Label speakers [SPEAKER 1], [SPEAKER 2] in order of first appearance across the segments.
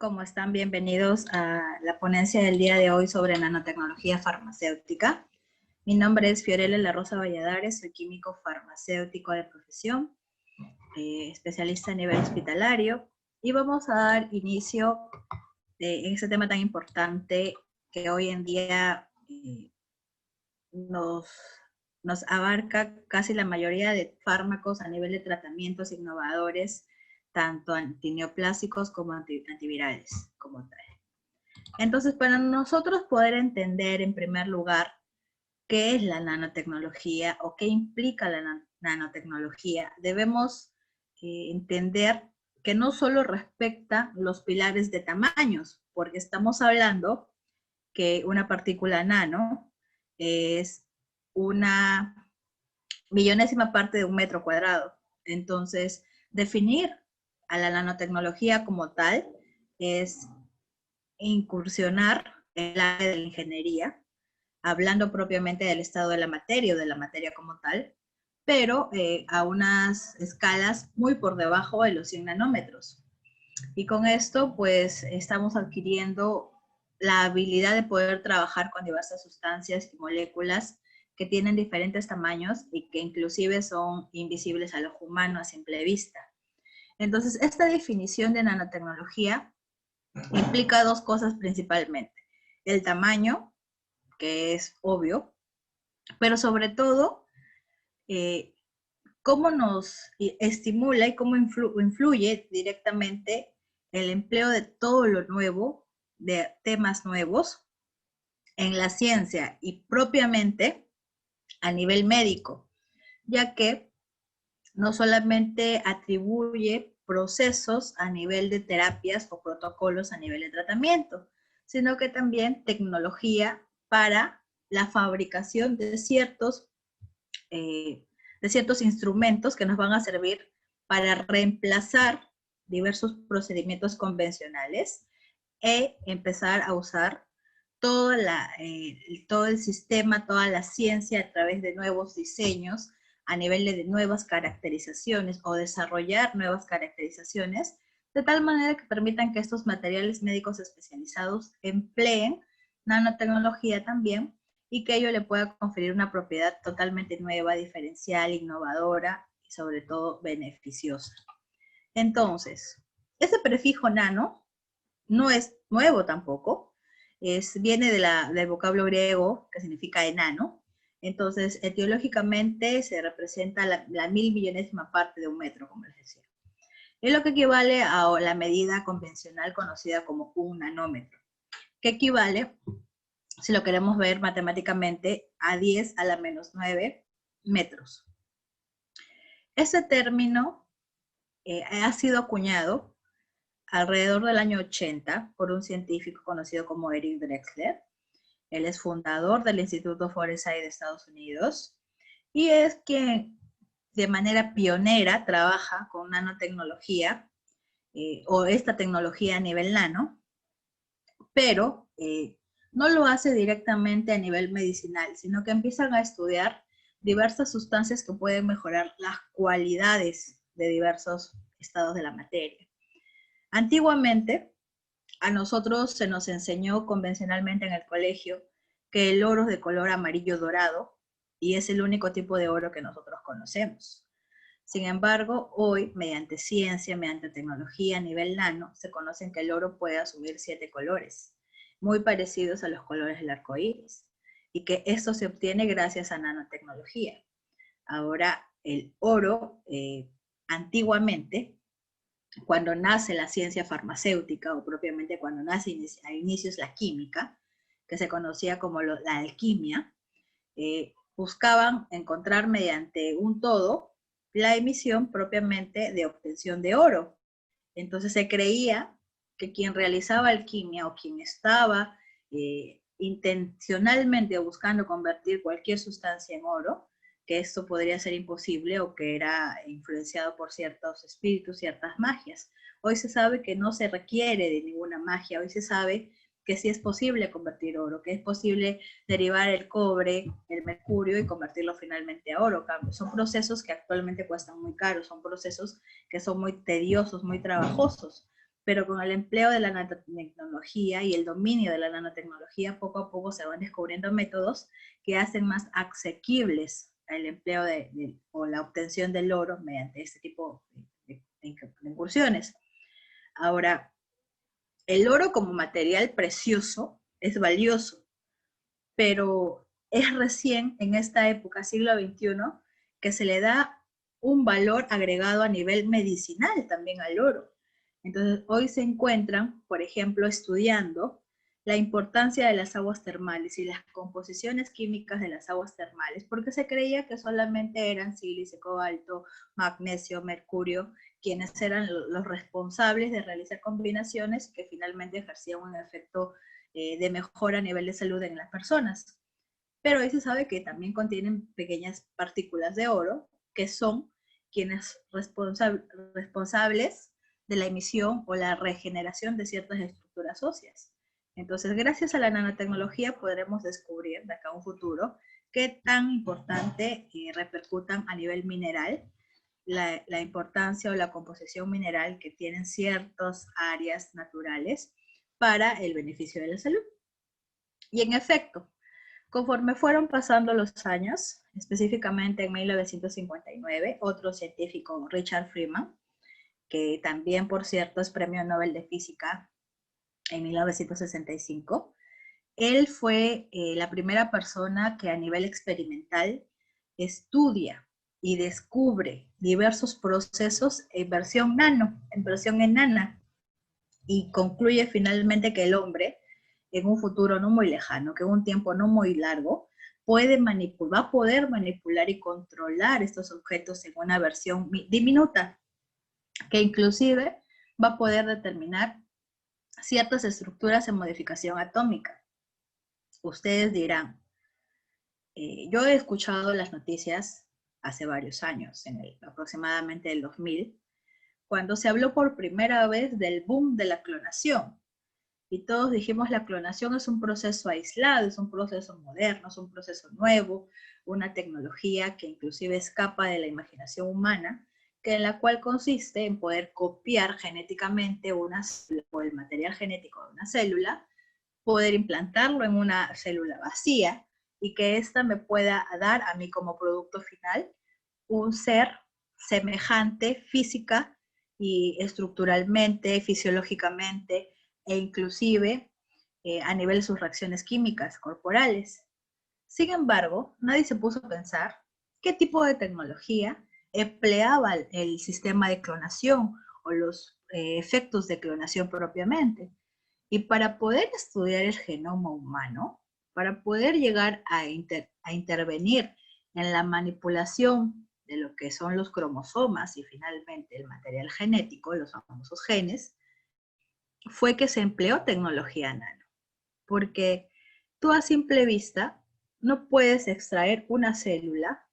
[SPEAKER 1] ¿Cómo están? Bienvenidos a la ponencia del día de hoy sobre nanotecnología farmacéutica. Mi nombre es Fiorella La Rosa Valladares, soy químico farmacéutico de profesión, especialista a nivel hospitalario, y vamos a dar inicio en este tema tan importante que hoy en día nos abarca casi la mayoría de fármacos a nivel de tratamientos innovadores, tanto antineoplásicos como antivirales, como tal. Entonces, para nosotros poder entender en primer lugar qué es la nanotecnología o qué implica la nanotecnología, debemos entender que no solo respecta los pilares de tamaños, porque estamos hablando que una partícula nano es una millonésima parte de un metro cuadrado. Entonces, definir a la nanotecnología como tal es incursionar en el área de la ingeniería, hablando propiamente del estado de la materia o de la materia como tal, pero a unas escalas muy por debajo de los 100 nanómetros. Y con esto, pues, estamos adquiriendo la habilidad de poder trabajar con diversas sustancias y moléculas que tienen diferentes tamaños y que inclusive son invisibles al ojo humano a simple vista. Entonces, esta definición de nanotecnología implica dos cosas principalmente. El tamaño, que es obvio, pero sobre todo, cómo nos estimula y cómo influye directamente el empleo de todo lo nuevo, de temas nuevos en la ciencia y propiamente a nivel médico, ya que no solamente atribuye procesos a nivel de terapias o protocolos a nivel de tratamiento, sino que también tecnología para la fabricación de ciertos instrumentos que nos van a servir para reemplazar diversos procedimientos convencionales e empezar a usar todo el sistema, toda la ciencia a través de nuevos diseños, a nivel de nuevas caracterizaciones o desarrollar nuevas caracterizaciones, de tal manera que permitan que estos materiales médicos especializados empleen nanotecnología también y que ello le pueda conferir una propiedad totalmente nueva, diferencial, innovadora y sobre todo beneficiosa. Entonces, ese prefijo nano no es nuevo tampoco, viene del vocablo griego que significa enano. Entonces, etiológicamente se representa la mil millonésima parte de un metro, como les decía. Es lo que equivale a la medida convencional conocida como un nanómetro, que equivale, si lo queremos ver matemáticamente, a 10 a la menos 9 metros. Ese término ha sido acuñado alrededor del año 80 por un científico conocido como Eric Drexler. Él es fundador del Instituto Forsyth de Estados Unidos y es quien de manera pionera trabaja con nanotecnología o esta tecnología a nivel nano, pero no lo hace directamente a nivel medicinal, sino que empiezan a estudiar diversas sustancias que pueden mejorar las cualidades de diversos estados de la materia. Antiguamente, a nosotros se nos enseñó convencionalmente en el colegio que el oro es de color amarillo dorado y es el único tipo de oro que nosotros conocemos. Sin embargo, hoy, mediante ciencia, mediante tecnología a nivel nano, se conocen que el oro puede asumir 7 colores, muy parecidos a los colores del arco iris, y que esto se obtiene gracias a nanotecnología. Ahora, el oro, antiguamente, cuando nace la ciencia farmacéutica, o propiamente cuando nace a inicios la química, que se conocía como la alquimia, buscaban encontrar mediante un todo la emisión propiamente de obtención de oro. Entonces se creía que quien realizaba alquimia o quien estaba intencionalmente buscando convertir cualquier sustancia en oro, que esto podría ser imposible o que era influenciado por ciertos espíritus, ciertas magias. Hoy se sabe que no se requiere de ninguna magia, hoy se sabe que sí es posible convertir oro, que es posible derivar el cobre, el mercurio y convertirlo finalmente a oro. Son procesos que actualmente cuestan muy caros, son procesos que son muy tediosos, muy trabajosos, pero con el empleo de la nanotecnología y el dominio de la nanotecnología, poco a poco se van descubriendo métodos que hacen más asequibles el empleo o la obtención del oro mediante este tipo de incursiones. Ahora, el oro como material precioso es valioso, pero es recién en esta época, siglo XXI, que se le da un valor agregado a nivel medicinal también al oro. Entonces, hoy se encuentran, por ejemplo, estudiando la importancia de las aguas termales y las composiciones químicas de las aguas termales, porque se creía que solamente eran sílice, cobalto, magnesio, mercurio, quienes eran los responsables de realizar combinaciones que finalmente ejercían un efecto de mejora a nivel de salud en las personas. Pero hoy se sabe que también contienen pequeñas partículas de oro, que son quienes responsables de la emisión o la regeneración de ciertas estructuras óseas. Entonces, gracias a la nanotecnología podremos descubrir de acá a un futuro qué tan importante repercutan a nivel mineral la importancia o la composición mineral que tienen ciertas áreas naturales para el beneficio de la salud. Y en efecto, conforme fueron pasando los años, específicamente en 1959, otro científico, Richard Feynman, que también, por cierto, es Premio Nobel de Física en 1965, él fue la primera persona que a nivel experimental estudia y descubre diversos procesos en versión nano, en versión enana, y concluye finalmente que el hombre, en un futuro no muy lejano, que en un tiempo no muy largo, va a poder manipular y controlar estos objetos en una versión diminuta, que inclusive va a poder determinar ciertas estructuras en modificación atómica. Ustedes dirán, yo he escuchado las noticias hace varios años, aproximadamente el 2000, cuando se habló por primera vez del boom de la clonación. Y todos dijimos la clonación es un proceso aislado, es un proceso moderno, es un proceso nuevo, una tecnología que inclusive escapa de la imaginación humana, que en la cual consiste en poder copiar genéticamente una célula o el material genético de una célula, poder implantarlo en una célula vacía y que ésta me pueda dar a mí como producto final un ser semejante física y estructuralmente, fisiológicamente e inclusive a nivel de sus reacciones químicas corporales. Sin embargo, nadie se puso a pensar qué tipo de tecnología empleaba el sistema de clonación o los efectos de clonación propiamente. Y para poder estudiar el genoma humano, para poder llegar a intervenir en la manipulación de lo que son los cromosomas y finalmente el material genético, los famosos genes, fue que se empleó tecnología nano. Porque tú a simple vista no puedes extraer una célula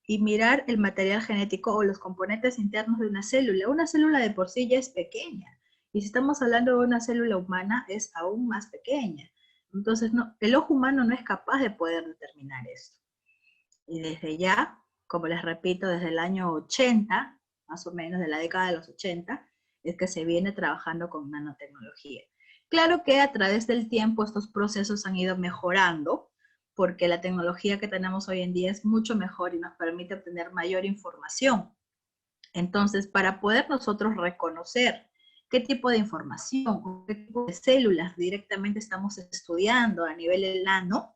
[SPEAKER 1] y mirar el material genético o los componentes internos de una célula. Una célula de por sí ya es pequeña. Y si estamos hablando de una célula humana, es aún más pequeña. Entonces, el ojo humano no es capaz de poder determinar esto. Y desde ya, como les repito, desde el año 80, más o menos de la década de los 80, es que se viene trabajando con nanotecnología. Claro que a través del tiempo estos procesos han ido mejorando, porque la tecnología que tenemos hoy en día es mucho mejor y nos permite obtener mayor información. Entonces, para poder nosotros reconocer qué tipo de información, qué tipo de células directamente estamos estudiando a nivel nano,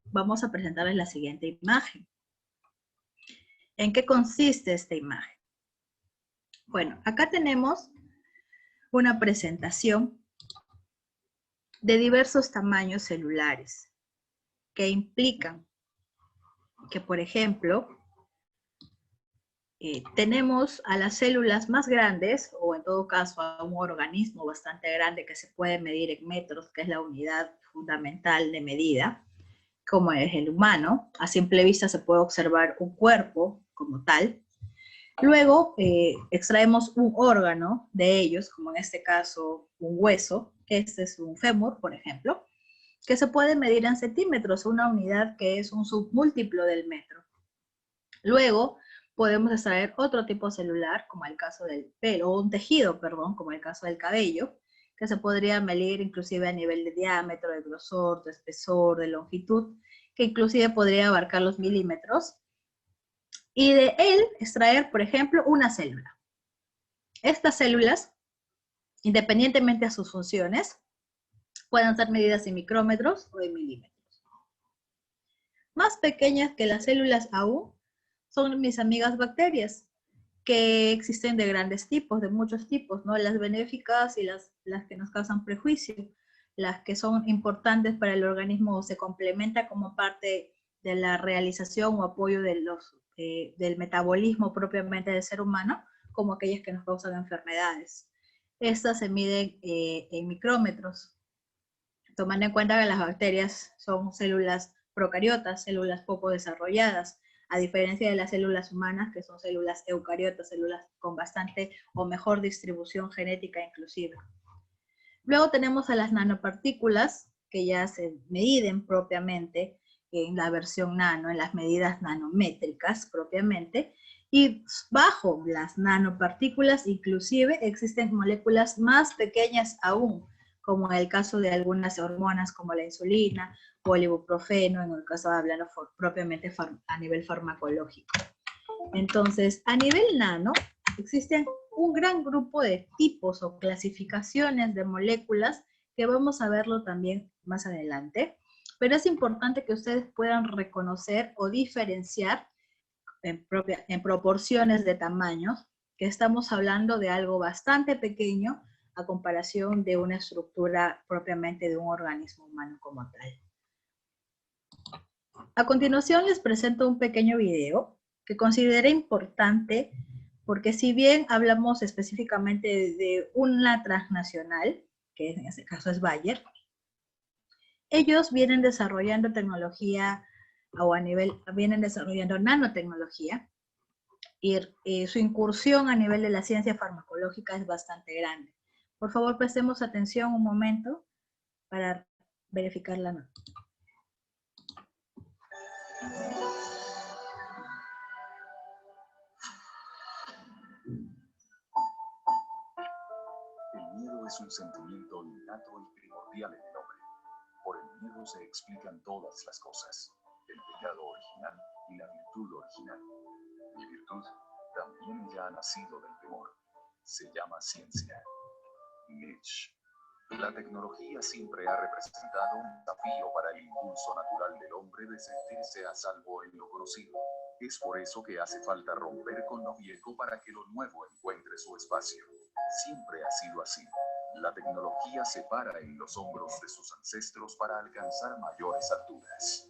[SPEAKER 1] vamos a presentarles la siguiente imagen. ¿En qué consiste esta imagen? Bueno, acá tenemos una presentación de diversos tamaños celulares que implican que, por ejemplo, tenemos a las células más grandes, o en todo caso a un organismo bastante grande que se puede medir en metros, que es la unidad fundamental de medida, como es el humano. A simple vista se puede observar un cuerpo como tal. Luego extraemos un órgano de ellos, como en este caso un hueso, que este es un fémur, por ejemplo, que se puede medir en centímetros, una unidad que es un submúltiplo del metro. Luego podemos extraer otro tipo celular, como el caso del pelo, o un tejido, perdón, como el caso del cabello, que se podría medir inclusive a nivel de diámetro, de grosor, de espesor, de longitud, que inclusive podría abarcar los milímetros, y de él extraer, por ejemplo, una célula. Estas células, independientemente de sus funciones, pueden ser medidas en micrómetros o en milímetros. Más pequeñas que las células aún son mis amigas bacterias, que existen de grandes tipos, de muchos tipos, ¿no? Las benéficas y las que nos causan prejuicio, las que son importantes para el organismo o se complementa como parte de la realización o apoyo de del metabolismo propiamente del ser humano, como aquellas que nos causan enfermedades. Estas se miden en micrómetros, tomando en cuenta que las bacterias son células procariotas, células poco desarrolladas, a diferencia de las células humanas, que son células eucariotas, células con bastante o mejor distribución genética inclusive. Luego tenemos a las nanopartículas, que ya se miden propiamente en la versión nano, en las medidas nanométricas propiamente, y bajo las nanopartículas inclusive existen moléculas más pequeñas aún, como en el caso de algunas hormonas como la insulina o el ibuprofeno, en el caso de hablarlo propiamente a nivel farmacológico. Entonces, a nivel nano, existen un gran grupo de tipos o clasificaciones de moléculas que vamos a verlo también más adelante, pero es importante que ustedes puedan reconocer o diferenciar en proporciones de tamaños, que estamos hablando de algo bastante pequeño a comparación de una estructura propiamente de un organismo humano como tal. A continuación les presento un pequeño video que consideré importante porque si bien hablamos específicamente de una transnacional, que en este caso es Bayer, ellos vienen desarrollando tecnología o vienen desarrollando nanotecnología y su incursión a nivel de la ciencia farmacológica es bastante grande. Por favor, prestemos atención un momento para verificar la nota.
[SPEAKER 2] El miedo es un sentimiento innato y primordial en el hombre. Por el miedo se explican todas las cosas, el pecado original y la virtud original. Mi virtud también ya ha nacido del temor. Se llama ciencia. Nietzsche. La tecnología siempre ha representado un desafío para el impulso natural del hombre de sentirse a salvo en lo conocido. Es por eso que hace falta romper con lo viejo para que lo nuevo encuentre su espacio. Siempre ha sido así. La tecnología se para en los hombros de sus ancestros para alcanzar mayores alturas.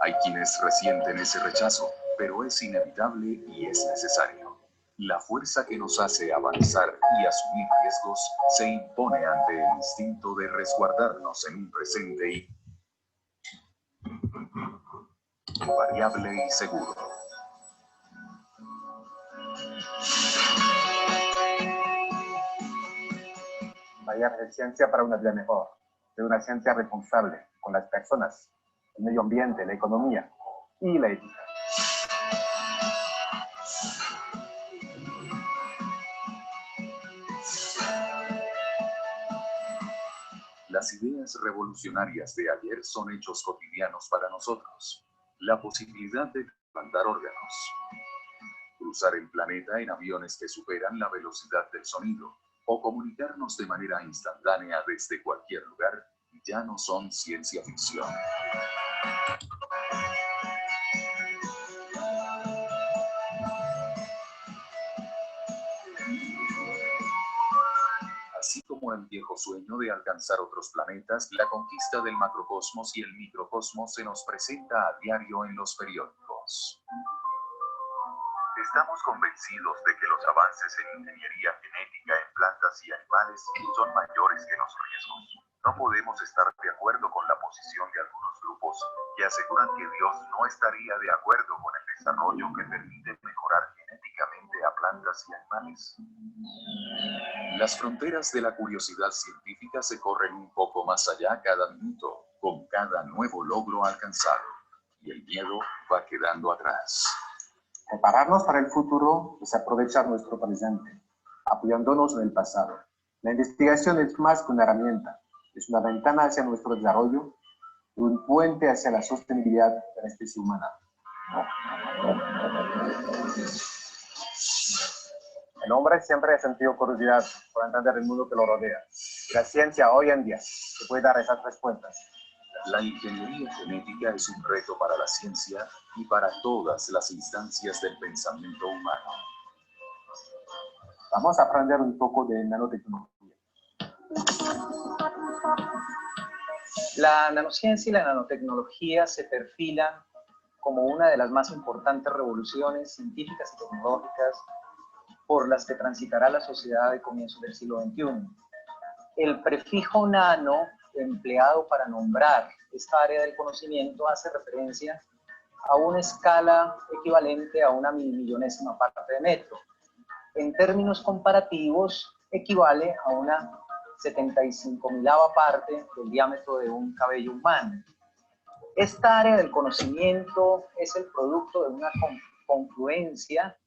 [SPEAKER 2] Hay quienes resienten ese rechazo, pero es inevitable y es necesario. La fuerza que nos hace avanzar y asumir riesgos se impone ante el instinto de resguardarnos en un presente invariable y seguro.
[SPEAKER 3] Bayer es ciencia para una vida mejor, de una ciencia responsable con las personas, el medio ambiente, la economía y la ética.
[SPEAKER 2] Las ideas revolucionarias de ayer son hechos cotidianos para nosotros. La posibilidad de plantar órganos, cruzar el planeta en aviones que superan la velocidad del sonido, o comunicarnos de manera instantánea desde cualquier lugar, ya no son ciencia ficción. Así como el viejo sueño de alcanzar otros planetas, la conquista del macrocosmos y el microcosmos se nos presenta a diario en los periódicos. Estamos convencidos de que los avances en ingeniería genética en plantas y animales son mayores que los riesgos. No podemos estar de acuerdo con la posición de algunos grupos que aseguran que Dios no estaría de acuerdo con el desarrollo que permite mejorar genéticamente a plantas y animales. Las fronteras de la curiosidad científica se corren un poco más allá cada minuto, con cada nuevo logro alcanzado. y el miedo va quedando atrás.
[SPEAKER 3] Prepararnos para el futuro es aprovechar nuestro presente, apoyándonos en el pasado. La investigación es más que una herramienta, es una ventana hacia nuestro desarrollo y un puente hacia la sostenibilidad de la especie humana. El hombre siempre ha sentido curiosidad por entender el mundo que lo rodea. Y la ciencia hoy en día te puede dar esas respuestas.
[SPEAKER 2] La ingeniería genética es un reto para la ciencia y para todas las instancias del pensamiento humano.
[SPEAKER 3] Vamos a aprender un poco de nanotecnología.
[SPEAKER 4] La nanociencia y la nanotecnología se perfilan como una de las más importantes revoluciones científicas y tecnológicas por las que transitará la sociedad de comienzos del siglo XXI. El prefijo nano, empleado para nombrar esta área del conocimiento, hace referencia a una escala equivalente a una millonésima parte de metro. En términos comparativos, equivale a una 75.000ava parte del diámetro de un cabello humano. Esta área del conocimiento es el producto de una confluencia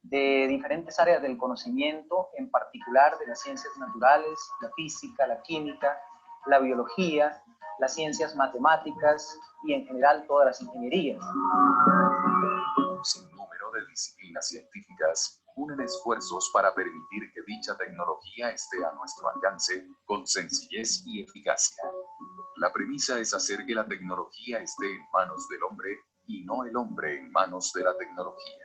[SPEAKER 4] de diferentes áreas del conocimiento, en particular de las ciencias naturales, la física, la química, la biología, las ciencias matemáticas y en general todas las ingenierías.
[SPEAKER 2] Un sinnúmero de disciplinas científicas unen esfuerzos para permitir que dicha tecnología esté a nuestro alcance con sencillez y eficacia. La premisa es hacer que la tecnología esté en manos del hombre y no el hombre en manos de la tecnología.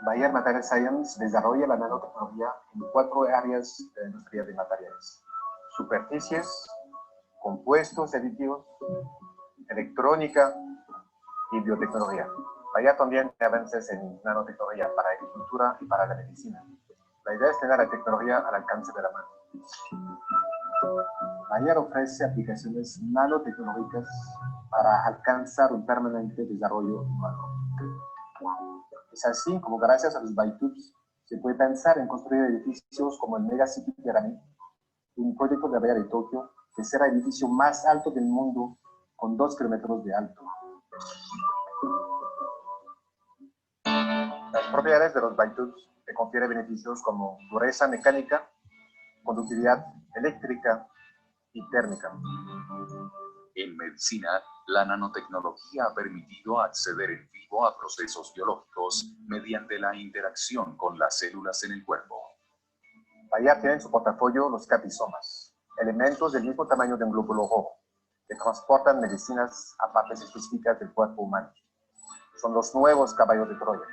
[SPEAKER 3] Bayer Material Science desarrolla la nanotecnología en 4 áreas de la industria de materiales: superficies, compuestos aditivos, electrónica y biotecnología. Bayer también tiene avances en nanotecnología para agricultura y para la medicina. La idea es tener la tecnología al alcance de la mano. Bayer ofrece aplicaciones nanotecnológicas para alcanzar un permanente desarrollo humano. Es así como gracias a los ByteTubes se puede pensar en construir edificios como el Megacity Pyramid, un proyecto de Bayer de Tokio, que será el edificio más alto del mundo con 2 kilómetros de alto. Las propiedades de los ByteTubes te confieren beneficios como dureza mecánica, conductividad eléctrica y térmica.
[SPEAKER 2] En medicina, la nanotecnología ha permitido acceder en vivo a procesos biológicos mediante la interacción con las células en el cuerpo.
[SPEAKER 3] Bayer tiene en su portafolio los capizomas, elementos del mismo tamaño de un glóbulo rojo, que transportan medicinas a partes específicas del cuerpo humano. Son los nuevos caballos de Troya.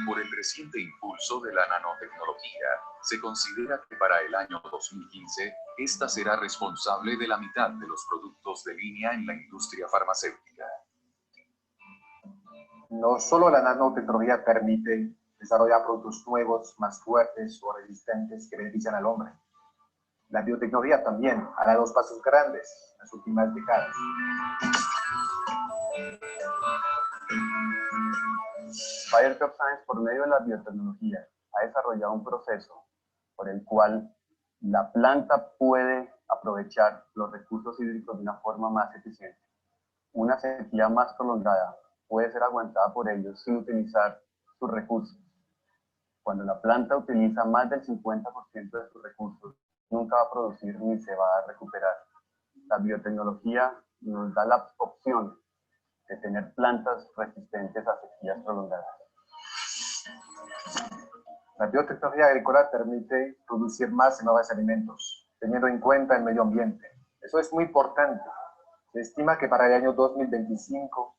[SPEAKER 2] Por el reciente impulso de la nanotecnología, se considera que para el año 2015, esta será responsable de la mitad de los productos de línea en la industria farmacéutica.
[SPEAKER 3] No solo la nanotecnología permite desarrollar productos nuevos, más fuertes o resistentes que benefician al hombre. La biotecnología también ha dado pasos grandes en las últimas décadas. Bayer CropScience, por medio de la biotecnología, ha desarrollado un proceso por el cual la planta puede aprovechar los recursos hídricos de una forma más eficiente. Una sequía más prolongada puede ser aguantada por ellos sin utilizar sus recursos. Cuando la planta utiliza más del 50% de sus recursos, nunca va a producir ni se va a recuperar. La biotecnología nos da la opción de tener plantas resistentes a sequías prolongadas. La biotecnología agrícola permite producir más y nuevos alimentos, teniendo en cuenta el medio ambiente. Eso es muy importante. Se estima que para el año 2025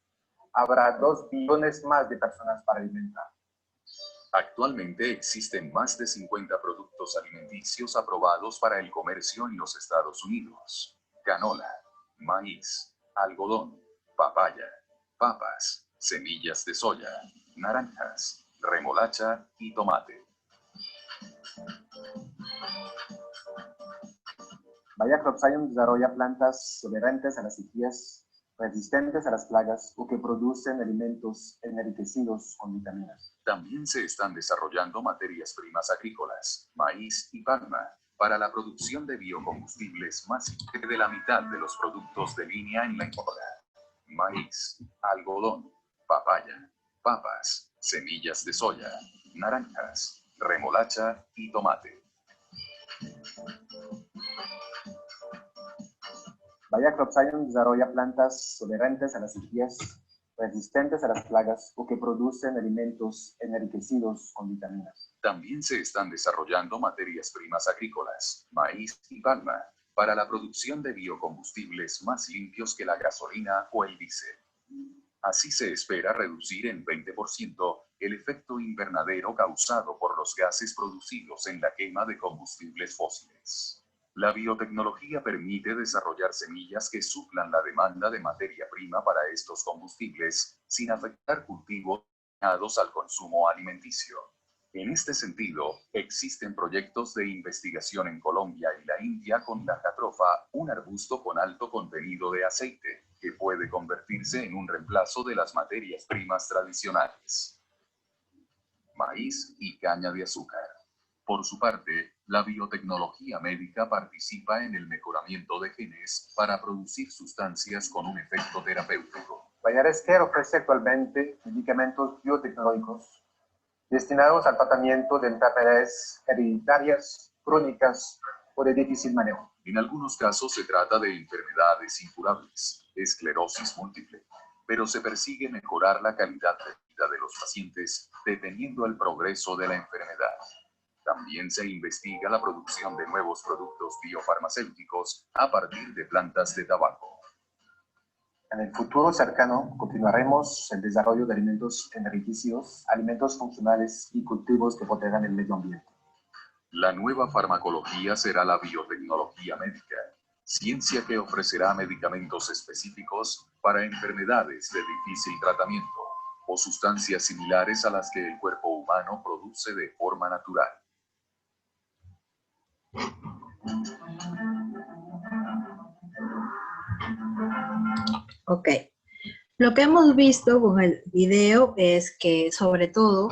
[SPEAKER 3] habrá 2 billones más de personas para alimentar.
[SPEAKER 2] Actualmente existen más de 50 productos alimenticios aprobados para el comercio en los Estados Unidos. Canola, maíz, algodón, papaya, papas, semillas de soya, naranjas, remolacha y tomate.
[SPEAKER 3] Bayer CropScience desarrolla plantas tolerantes a las sequías, resistentes a las plagas o que producen alimentos enriquecidos con vitaminas.
[SPEAKER 2] También se están desarrollando materias primas agrícolas, maíz y palma, para la producción de biocombustibles más de la mitad de los productos de línea en la importa. Maíz, algodón, papaya, papas, semillas de soya, naranjas, remolacha y tomate.
[SPEAKER 5] Bayer CropScience desarrolla plantas tolerantes a las sequías, resistentes a las plagas o que producen alimentos enriquecidos con vitaminas.
[SPEAKER 2] También se están desarrollando materias primas agrícolas, maíz y palma, para la producción de biocombustibles más limpios que la gasolina o el diésel. Así se espera reducir en 20% el efecto invernadero causado por los gases producidos en la quema de combustibles fósiles. La biotecnología permite desarrollar semillas que suplan la demanda de materia prima para estos combustibles sin afectar cultivos destinados al consumo alimenticio. En este sentido, existen proyectos de investigación en Colombia y la India con la jatropha, un arbusto con alto contenido de aceite, que puede convertirse en un reemplazo de las materias primas tradicionales. Maíz y caña de azúcar. Por su parte, la biotecnología médica participa en el mejoramiento de genes para producir sustancias con un efecto terapéutico.
[SPEAKER 5] Bayer Healthcare ofrece actualmente medicamentos biotecnológicos destinados al tratamiento de enfermedades hereditarias, crónicas o de difícil manejo.
[SPEAKER 2] En algunos casos se trata de enfermedades incurables, esclerosis múltiple, pero se persigue mejorar la calidad de vida de los pacientes deteniendo el progreso de la enfermedad. También se investiga la producción de nuevos productos biofarmacéuticos a partir de plantas de tabaco.
[SPEAKER 5] En el futuro cercano continuaremos el desarrollo de alimentos enriquecidos, alimentos funcionales y cultivos que protejan el medio ambiente.
[SPEAKER 2] La nueva farmacología será la biotecnología médica, ciencia que ofrecerá medicamentos específicos para enfermedades de difícil tratamiento o sustancias similares a las que el cuerpo humano produce de forma natural.
[SPEAKER 1] Ok. Lo que hemos visto con el video es que, sobre todo,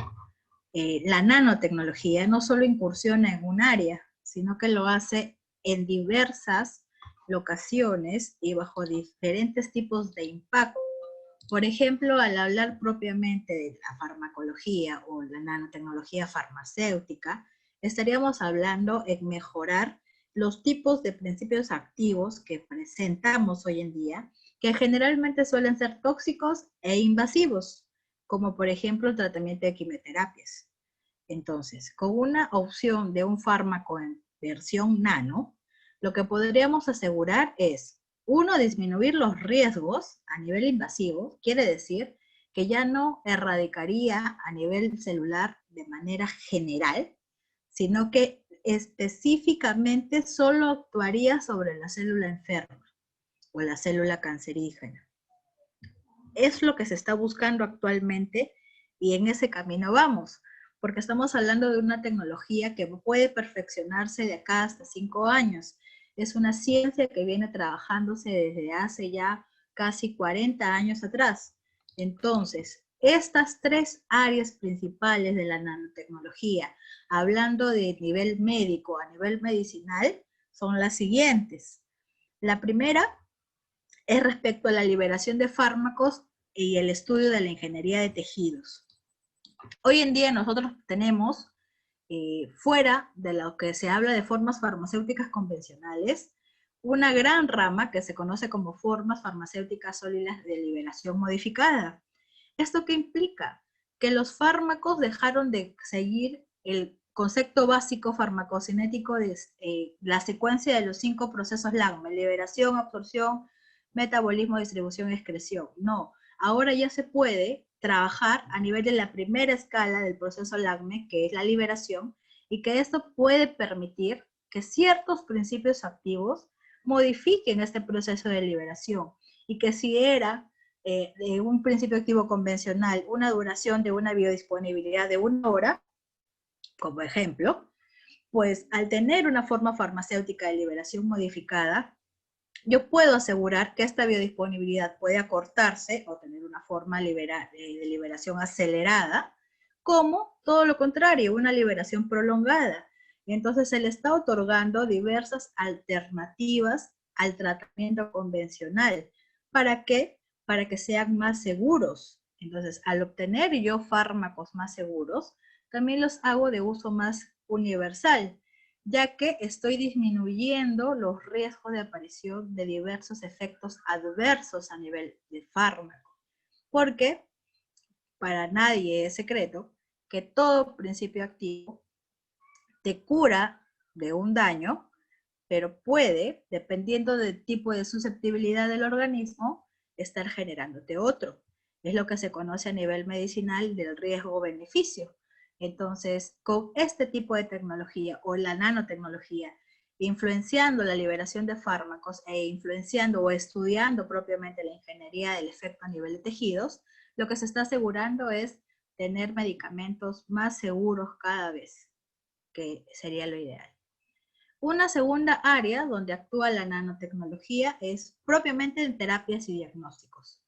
[SPEAKER 1] la nanotecnología no solo incursiona en un área, sino que lo hace en diversas locaciones y bajo diferentes tipos de impacto. Por ejemplo, al hablar propiamente de la farmacología o la nanotecnología farmacéutica, estaríamos hablando en mejorar los tipos de principios activos que presentamos hoy en día, que generalmente suelen ser tóxicos e invasivos, como por ejemplo el tratamiento de quimioterapias. Entonces, con una opción de un fármaco en versión nano, lo que podríamos asegurar es, uno, disminuir los riesgos a nivel invasivo, quiere decir que ya no erradicaría a nivel celular de manera general, sino que específicamente solo actuaría sobre la célula enferma o la célula cancerígena. Es lo que se está buscando actualmente y en ese camino vamos, porque estamos hablando de una tecnología que puede perfeccionarse de acá hasta 5 años. Es una ciencia que viene trabajándose desde hace ya casi 40 años atrás. Entonces, estas 3 áreas principales de la nanotecnología, hablando de nivel médico a nivel medicinal, son las siguientes. La primera es respecto a la liberación de fármacos y el estudio de la ingeniería de tejidos. Hoy en día nosotros tenemos, fuera de lo que se habla de formas farmacéuticas convencionales, una gran rama que se conoce como formas farmacéuticas sólidas de liberación modificada. ¿Esto qué implica? Que los fármacos dejaron de seguir el concepto básico farmacocinético de la secuencia de los 5 procesos LAGME, liberación, absorción, metabolismo, distribución y excreción. No, ahora ya se puede trabajar a nivel de la primera escala del proceso LAGME, que es la liberación, y que esto puede permitir que ciertos principios activos modifiquen este proceso de liberación, y que si era de un principio activo convencional una duración de una biodisponibilidad de 1 hora, como ejemplo, pues al tener una forma farmacéutica de liberación modificada, yo puedo asegurar que esta biodisponibilidad puede acortarse o tener una forma de liberación acelerada, como todo lo contrario, una liberación prolongada. Entonces se le está otorgando diversas alternativas al tratamiento convencional. ¿Para qué? Para que sean más seguros. Entonces, al obtener yo fármacos más seguros, también los hago de uso más universal, ya que estoy disminuyendo los riesgos de aparición de diversos efectos adversos a nivel de fármaco. Porque para nadie es secreto que todo principio activo te cura de un daño, pero puede, dependiendo del tipo de susceptibilidad del organismo, estar generándote otro. Es lo que se conoce a nivel medicinal del riesgo-beneficio. Entonces, con este tipo de tecnología o la nanotecnología, influenciando la liberación de fármacos e influenciando o estudiando propiamente la ingeniería del efecto a nivel de tejidos, lo que se está asegurando es tener medicamentos más seguros cada vez, que sería lo ideal. Una segunda área donde actúa la nanotecnología es propiamente en terapias y diagnósticos.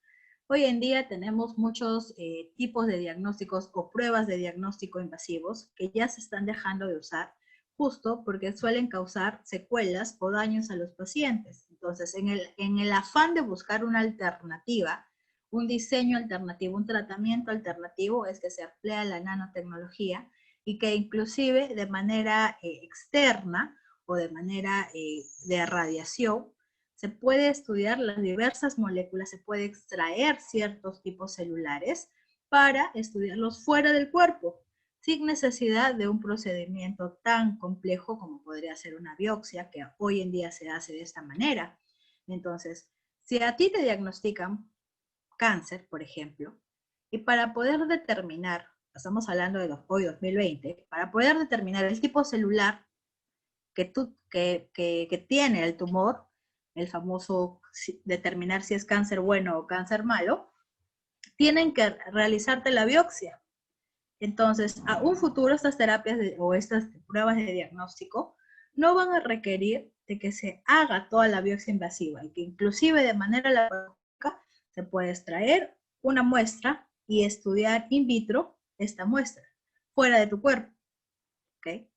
[SPEAKER 1] Hoy en día tenemos muchos tipos de diagnósticos o pruebas de diagnóstico invasivos que ya se están dejando de usar justo porque suelen causar secuelas o daños a los pacientes. Entonces, en el afán de buscar una alternativa, un diseño alternativo, un tratamiento alternativo, es que se emplea la nanotecnología y que inclusive de manera externa o de manera de radiación, se puede estudiar las diversas moléculas, se puede extraer ciertos tipos celulares para estudiarlos fuera del cuerpo, sin necesidad de un procedimiento tan complejo como podría ser una biopsia, que hoy en día se hace de esta manera. Entonces, si a ti te diagnostican cáncer, por ejemplo, y para poder determinar, estamos hablando de hoy 2020, para poder determinar el tipo celular que tiene el tumor, el famoso determinar si es cáncer bueno o cáncer malo, tienen que realizarte la biopsia. Entonces, a un futuro estas terapias o estas pruebas de diagnóstico no van a requerir de que se haga toda la biopsia invasiva y que inclusive de manera laboratoria se puede extraer una muestra y estudiar in vitro esta muestra, fuera de tu cuerpo. ¿Okay?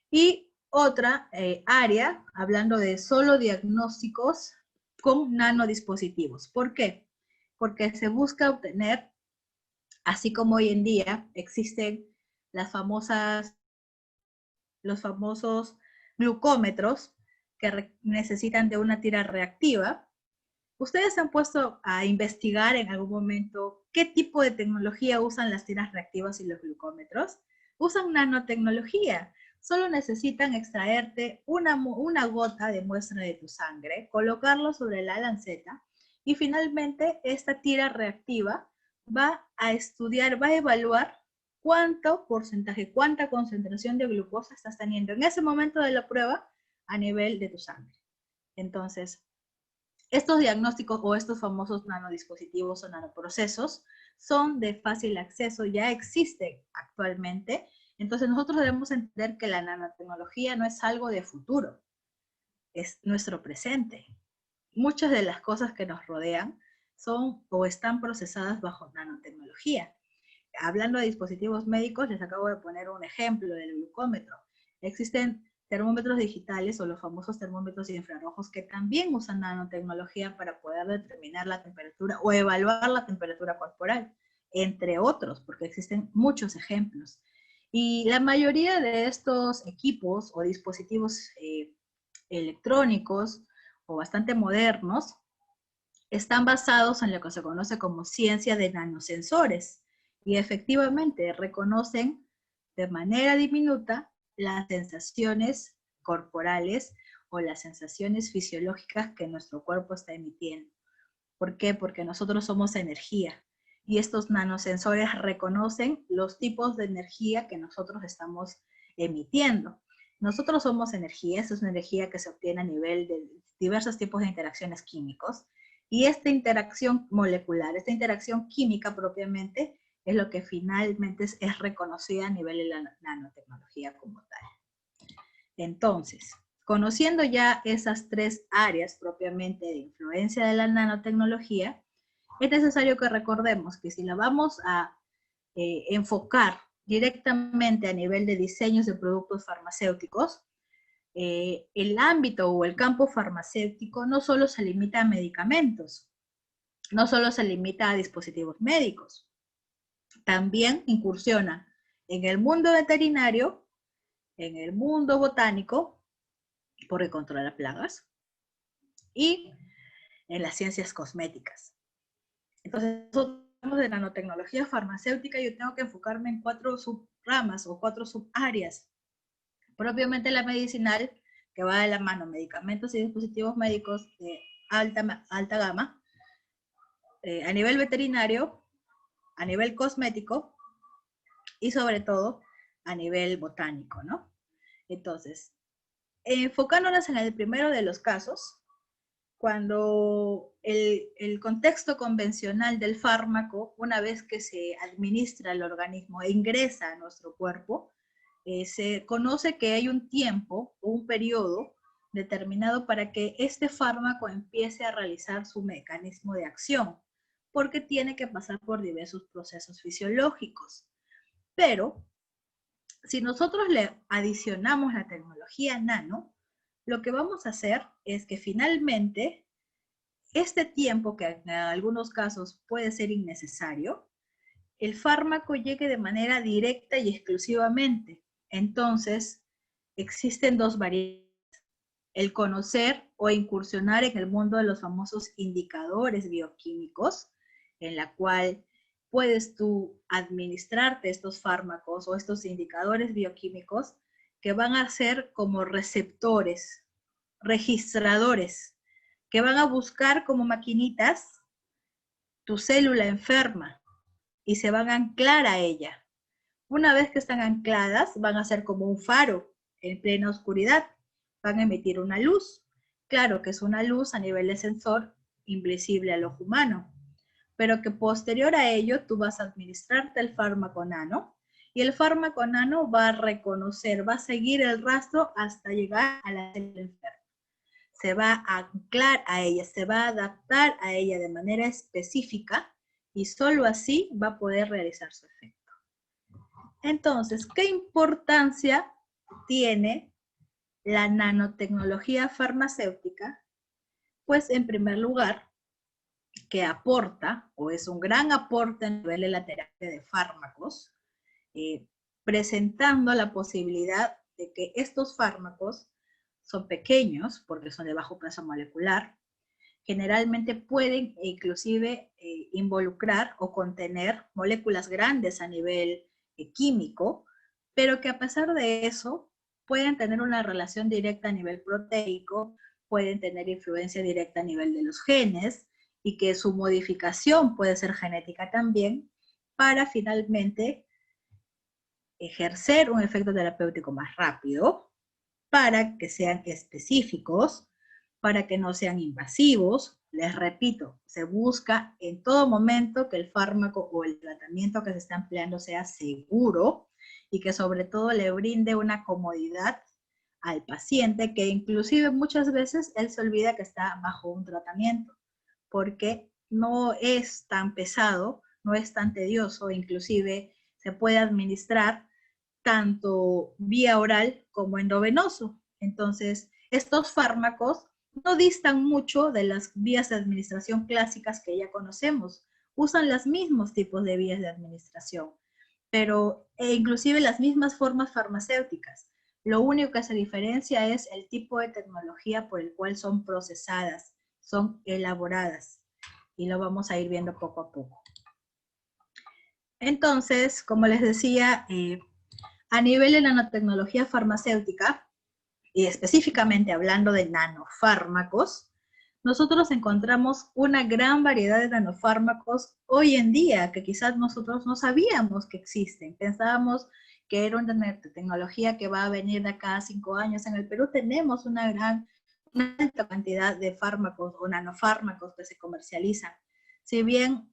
[SPEAKER 1] Y otra área, hablando de solo diagnósticos con nanodispositivos. ¿Por qué? Porque se busca obtener, así como hoy en día existen los famosos glucómetros que necesitan de una tira reactiva. ¿Ustedes se han puesto a investigar en algún momento qué tipo de tecnología usan las tiras reactivas y los glucómetros? Usan nanotecnología. Solo necesitan extraerte una gota de muestra de tu sangre, colocarlo sobre la lanceta y finalmente esta tira reactiva va a estudiar, va a evaluar cuánto porcentaje, cuánta concentración de glucosa estás teniendo en ese momento de la prueba a nivel de tu sangre. Entonces, estos diagnósticos o estos famosos nanodispositivos o nanoprocesos son de fácil acceso, ya existen actualmente. Entonces nosotros debemos entender que la nanotecnología no es algo de futuro, es nuestro presente. Muchas de las cosas que nos rodean son o están procesadas bajo nanotecnología. Hablando de dispositivos médicos, les acabo de poner un ejemplo del glucómetro. Existen termómetros digitales o los famosos termómetros infrarrojos que también usan nanotecnología para poder determinar la temperatura o evaluar la temperatura corporal, entre otros, porque existen muchos ejemplos. Y la mayoría de estos equipos o dispositivos electrónicos o bastante modernos están basados en lo que se conoce como ciencia de nanosensores y efectivamente reconocen de manera diminuta las sensaciones corporales o las sensaciones fisiológicas que nuestro cuerpo está emitiendo. ¿Por qué? Porque nosotros somos energía y estos nanosensores reconocen los tipos de energía que nosotros estamos emitiendo. Nosotros somos energía, esa es una energía que se obtiene a nivel de diversos tipos de interacciones químicos y esta interacción molecular, esta interacción química propiamente es lo que finalmente es reconocida a nivel de la nanotecnología como tal. Entonces, conociendo ya esas tres áreas propiamente de influencia de la nanotecnología, es necesario que recordemos que si la vamos a enfocar directamente a nivel de diseños de productos farmacéuticos, el ámbito o el campo farmacéutico no solo se limita a medicamentos, no solo se limita a dispositivos médicos, también incursiona en el mundo veterinario, en el mundo botánico, porque controla plagas, y en las ciencias cosméticas. Entonces, nosotros de nanotecnología farmacéutica, yo tengo que enfocarme en 4 subramas o 4 subáreas. Propiamente la medicinal, que va de la mano, medicamentos y dispositivos médicos de alta gama, a nivel veterinario, a nivel cosmético y sobre todo a nivel botánico, ¿no? Entonces, enfocándonos en el primero de los casos, cuando el contexto convencional del fármaco, una vez que se administra al organismo e ingresa a nuestro cuerpo, se conoce que hay un tiempo o un periodo determinado para que este fármaco empiece a realizar su mecanismo de acción, porque tiene que pasar por diversos procesos fisiológicos. Pero, si nosotros le adicionamos la tecnología nano, lo que vamos a hacer es que finalmente este tiempo, que en algunos casos puede ser innecesario, el fármaco llegue de manera directa y exclusivamente. Entonces, existen 2 variantes: el conocer o incursionar en el mundo de los famosos indicadores bioquímicos, en la cual puedes tú administrarte estos fármacos o estos indicadores bioquímicos que van a ser como receptores, registradores, que van a buscar como maquinitas tu célula enferma y se van a anclar a ella. Una vez que están ancladas, van a ser como un faro en plena oscuridad. Van a emitir una luz. Claro que es una luz a nivel de sensor invisible al ojo humano, pero que posterior a ello tú vas a administrarte el fármaco nano y el fármaco nano va a reconocer, va a seguir el rastro hasta llegar a la célula enferma. Se va a anclar a ella, se va a adaptar a ella de manera específica y solo así va a poder realizar su efecto. Entonces, ¿qué importancia tiene la nanotecnología farmacéutica? Pues en primer lugar, que aporta, o es un gran aporte a nivel de la terapia de fármacos, presentando la posibilidad de que estos fármacos son pequeños, porque son de bajo peso molecular, generalmente pueden inclusive involucrar o contener moléculas grandes a nivel químico, pero que a pesar de eso pueden tener una relación directa a nivel proteico, pueden tener influencia directa a nivel de los genes, y que su modificación puede ser genética también, para finalmente ejercer un efecto terapéutico más rápido, para que sean específicos, para que no sean invasivos. Les repito, se busca en todo momento que el fármaco o el tratamiento que se está empleando sea seguro y que sobre todo le brinde una comodidad al paciente, que inclusive muchas veces él se olvida que está bajo un tratamiento, porque no es tan pesado, no es tan tedioso, inclusive se puede administrar tanto vía oral como endovenoso. Entonces, estos fármacos no distan mucho de las vías de administración clásicas que ya conocemos. Usan los mismos tipos de vías de administración, pero inclusive las mismas formas farmacéuticas. Lo único que se diferencia es el tipo de tecnología por el cual son procesadas, son elaboradas, y lo vamos a ir viendo poco a poco. Entonces, como les decía, a nivel de nanotecnología farmacéutica, y específicamente hablando de nanofármacos, nosotros encontramos una gran variedad de nanofármacos hoy en día que quizás nosotros no sabíamos que existen. Pensábamos que era una tecnología que va a venir de acá a 5 años. En el Perú tenemos una alta cantidad de fármacos o nanofármacos que se comercializan. Si bien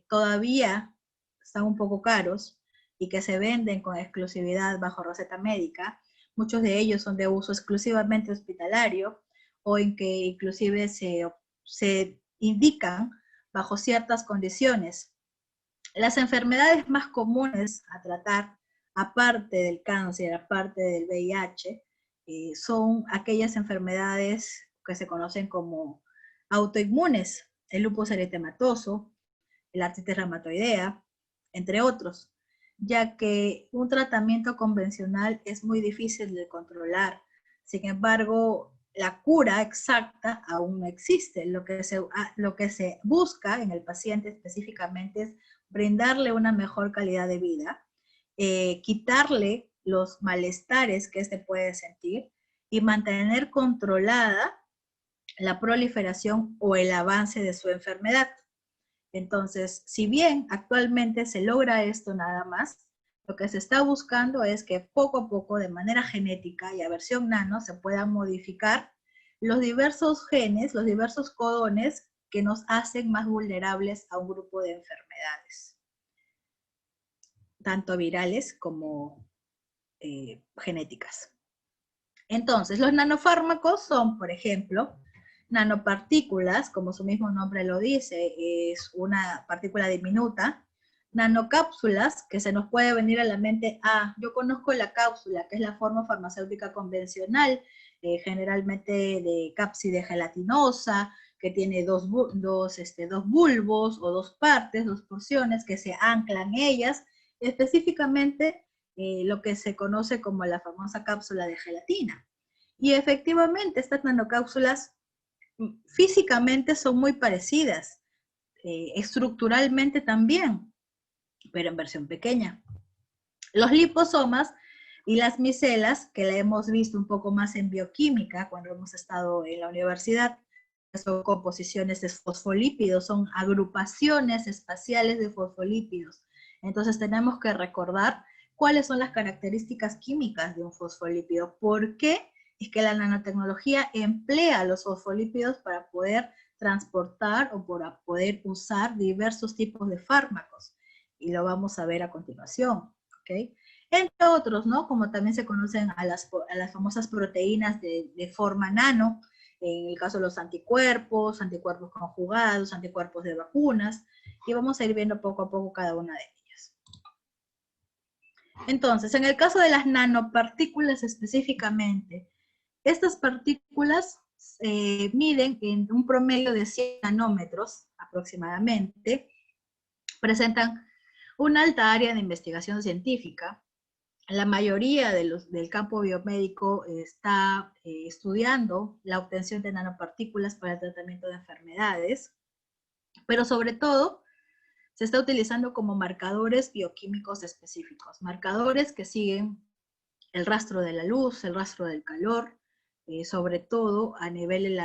[SPEAKER 1] todavía están un poco caros y que se venden con exclusividad bajo receta médica, muchos de ellos son de uso exclusivamente hospitalario, o en que inclusive se indican bajo ciertas condiciones. Las enfermedades más comunes a tratar aparte del cáncer, aparte del VIH, son aquellas enfermedades que se conocen como autoinmunes, el lupus eritematoso, la artritis reumatoidea, entre otros, ya que un tratamiento convencional es muy difícil de controlar. Sin embargo, la cura exacta aún no existe. Lo que se busca en el paciente específicamente es brindarle una mejor calidad de vida, quitarle los malestares que éste puede sentir y mantener controlada la proliferación o el avance de su enfermedad. Entonces, si bien actualmente se logra esto nada más, lo que se está buscando es que poco a poco, de manera genética y a versión nano, se puedan modificar los diversos genes, los diversos codones que nos hacen más vulnerables a un grupo de enfermedades, tanto virales como genéticas. Entonces, los nanofármacos son, por ejemplo, nanopartículas, como su mismo nombre lo dice, es una partícula diminuta. Nanocápsulas, que se nos puede venir a la mente, yo conozco la cápsula, que es la forma farmacéutica convencional, generalmente de cápside gelatinosa, que tiene dos bulbos o dos partes, dos porciones que se anclan ellas, específicamente lo que se conoce como la famosa cápsula de gelatina. Y efectivamente estas nanocápsulas físicamente son muy parecidas, estructuralmente también, pero en versión pequeña. Los liposomas y las micelas, que la hemos visto un poco más en bioquímica cuando hemos estado en la universidad, son composiciones de fosfolípidos, son agrupaciones espaciales de fosfolípidos. Entonces tenemos que recordar cuáles son las características químicas de un fosfolípido. ¿Por qué? Es que la nanotecnología emplea los fosfolípidos para poder transportar o para poder usar diversos tipos de fármacos. Y lo vamos a ver a continuación, ¿ok? Entre otros, ¿no? Como también se conocen a las famosas proteínas de forma nano, en el caso de los anticuerpos conjugados, anticuerpos de vacunas, y vamos a ir viendo poco a poco cada una de ellas. Entonces, en el caso de las nanopartículas específicamente, estas partículas miden en un promedio de 100 nanómetros aproximadamente, presentan una alta área de investigación científica. La mayoría del campo biomédico está estudiando la obtención de nanopartículas para el tratamiento de enfermedades, pero sobre todo se está utilizando como marcadores bioquímicos específicos, marcadores que siguen el rastro de la luz, el rastro del calor, sobre todo a nivel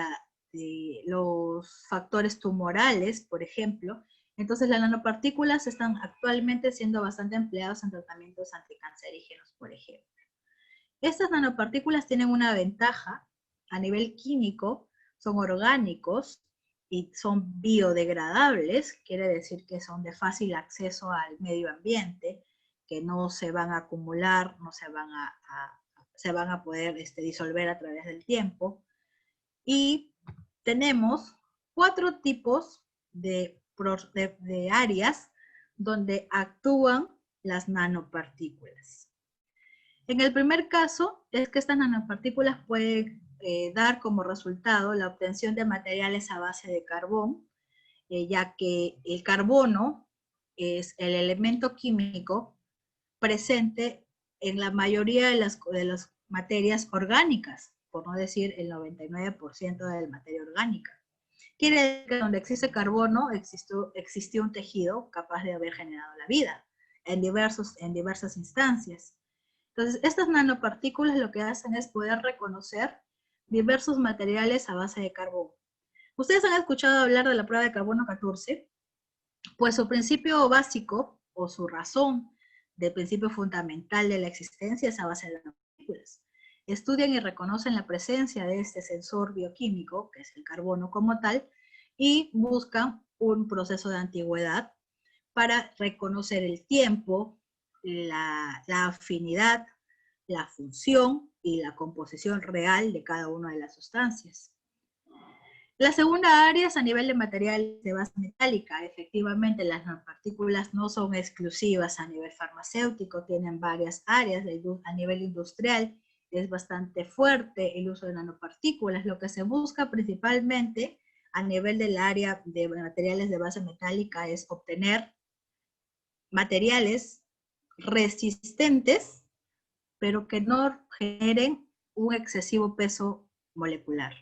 [SPEAKER 1] de los factores tumorales, por ejemplo. Entonces las nanopartículas están actualmente siendo bastante empleadas en tratamientos anticancerígenos, por ejemplo. Estas nanopartículas tienen una ventaja a nivel químico, son orgánicos y son biodegradables, quiere decir que son de fácil acceso al medio ambiente, que no se van a acumular, no se van a poder disolver a través del tiempo. Y tenemos 4 tipos de áreas donde actúan las nanopartículas. En el primer caso es que estas nanopartículas pueden dar como resultado la obtención de materiales a base de carbón, ya que el carbono es el elemento químico presente en la mayoría de las materias orgánicas, por no decir el 99% de la materia orgánica. Quiere decir que donde existe carbono existió un tejido capaz de haber generado la vida en diversas instancias. Entonces, estas nanopartículas lo que hacen es poder reconocer diversos materiales a base de carbón. ¿Ustedes han escuchado hablar de la prueba de carbono 14? Pues su principio básico, o su razón del principio fundamental de la existencia es a base de nanopartículas. Estudian y reconocen la presencia de este sensor bioquímico, que es el carbono como tal, y buscan un proceso de antigüedad para reconocer el tiempo, la afinidad, la función y la composición real de cada una de las sustancias. La segunda área es a nivel de materiales de base metálica. Efectivamente, las nanopartículas no son exclusivas a nivel farmacéutico, tienen varias áreas a nivel industrial. Es bastante fuerte el uso de nanopartículas. Lo que se busca principalmente a nivel del área de materiales de base metálica es obtener materiales resistentes, pero que no generen un excesivo peso molecular.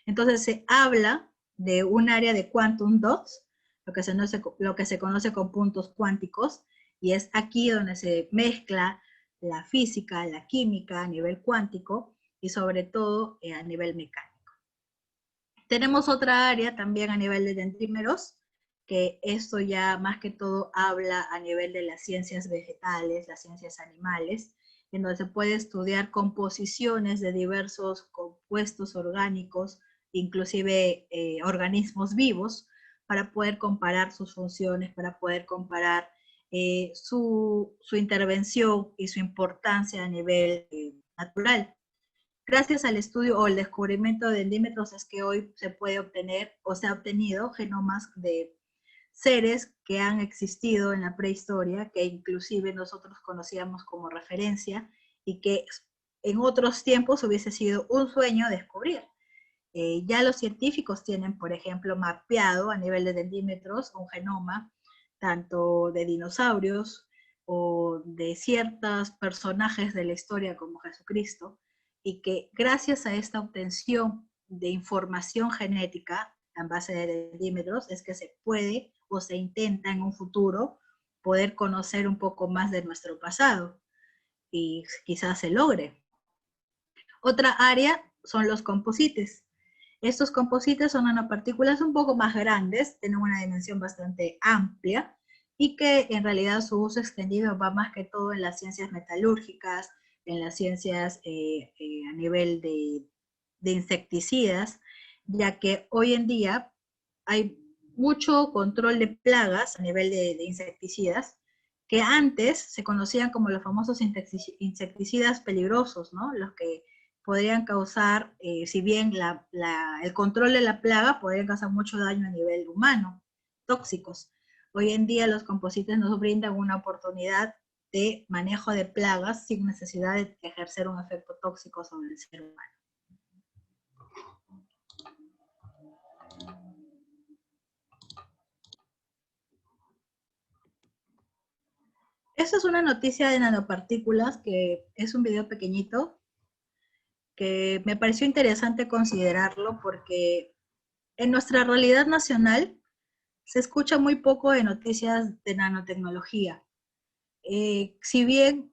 [SPEAKER 1] Entonces se habla de un área de quantum dots, lo que se conoce con puntos cuánticos, y es aquí donde se mezcla la física, la química a nivel cuántico y sobre todo a nivel mecánico. Tenemos otra área también a nivel de dendrímeros, que esto ya más que todo habla a nivel de las ciencias vegetales, las ciencias animales, en donde se puede estudiar composiciones de diversos compuestos orgánicos, inclusive organismos vivos, para poder comparar sus funciones, para poder comparar su intervención y su importancia a nivel natural. Gracias al estudio o el descubrimiento de dendrímeros es que hoy se puede obtener o se ha obtenido genomas de seres que han existido en la prehistoria, que inclusive nosotros conocíamos como referencia y que en otros tiempos hubiese sido un sueño descubrir. Ya los científicos tienen, por ejemplo, mapeado a nivel de dendrímetros un genoma tanto de dinosaurios o de ciertos personajes de la historia como Jesucristo, y que gracias a esta obtención de información genética en base de dendrímetros es que se puede o se intenta en un futuro poder conocer un poco más de nuestro pasado y quizás se logre. Otra área son los composites. Estos composites son nanopartículas un poco más grandes, tienen una dimensión bastante amplia y que en realidad su uso extendido va más que todo en las ciencias metalúrgicas, en las ciencias a nivel de insecticidas, ya que hoy en día hay mucho control de plagas a nivel de insecticidas, que antes se conocían como los famosos insecticidas peligrosos, ¿no? Los que podrían causar, si bien el control de la plaga podría causar mucho daño a nivel humano, tóxicos. Hoy en día los composites nos brindan una oportunidad de manejo de plagas sin necesidad de ejercer un efecto tóxico sobre el ser humano. Esta es una noticia de nanopartículas, que es un video pequeñito, que me pareció interesante considerarlo porque en nuestra realidad nacional se escucha muy poco de noticias de nanotecnología. Si bien,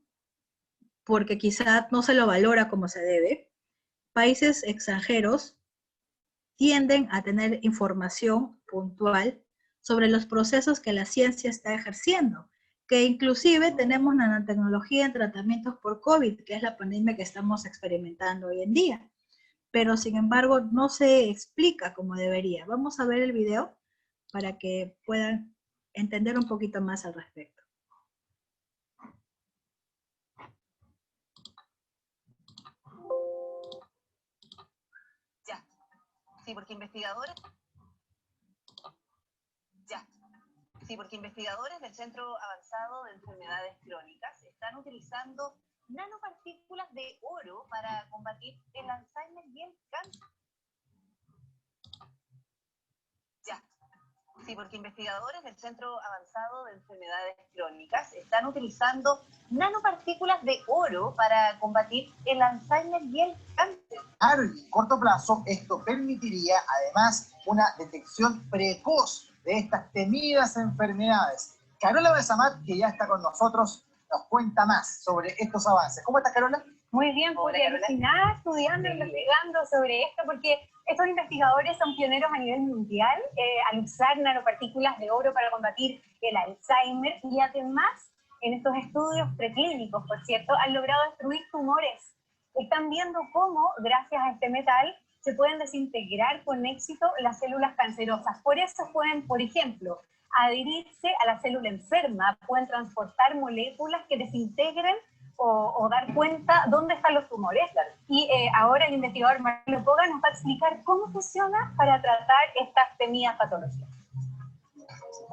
[SPEAKER 1] porque quizás no se lo valora como se debe, países extranjeros tienden a tener información puntual sobre los procesos que la ciencia está ejerciendo, que inclusive tenemos nanotecnología en tratamientos por COVID, que es la pandemia que estamos experimentando hoy en día, pero sin embargo no se explica como debería. Vamos a ver el video para que puedan entender un poquito más al respecto.
[SPEAKER 6] Ya, sí, porque investigadores... Ya. Sí, porque investigadores del Centro Avanzado de Enfermedades Crónicas están utilizando nanopartículas de oro para combatir el Alzheimer y el cáncer. Ya. Sí, porque investigadores del Centro Avanzado de Enfermedades Crónicas están utilizando nanopartículas de oro para combatir el Alzheimer y el cáncer.
[SPEAKER 7] Claro, y en corto plazo esto permitiría además una detección precoz de estas temidas enfermedades. Carola Besamat, que ya está con nosotros, nos cuenta más sobre estos avances. ¿Cómo estás, Carola?
[SPEAKER 8] Muy bien, porque alucinada estudiando, investigando sobre esto, porque estos investigadores son pioneros a nivel mundial al usar nanopartículas de oro para combatir el Alzheimer, y además en estos estudios preclínicos, por cierto, han logrado destruir tumores. Están viendo cómo, gracias a este metal, se pueden desintegrar con éxito las células cancerosas. Por eso pueden, por ejemplo, adherirse a la célula enferma, pueden transportar moléculas que desintegren o dar cuenta dónde están los tumores. Y ahora el investigador Marcelo Poga nos va a explicar cómo funciona para tratar estas temidas patologías.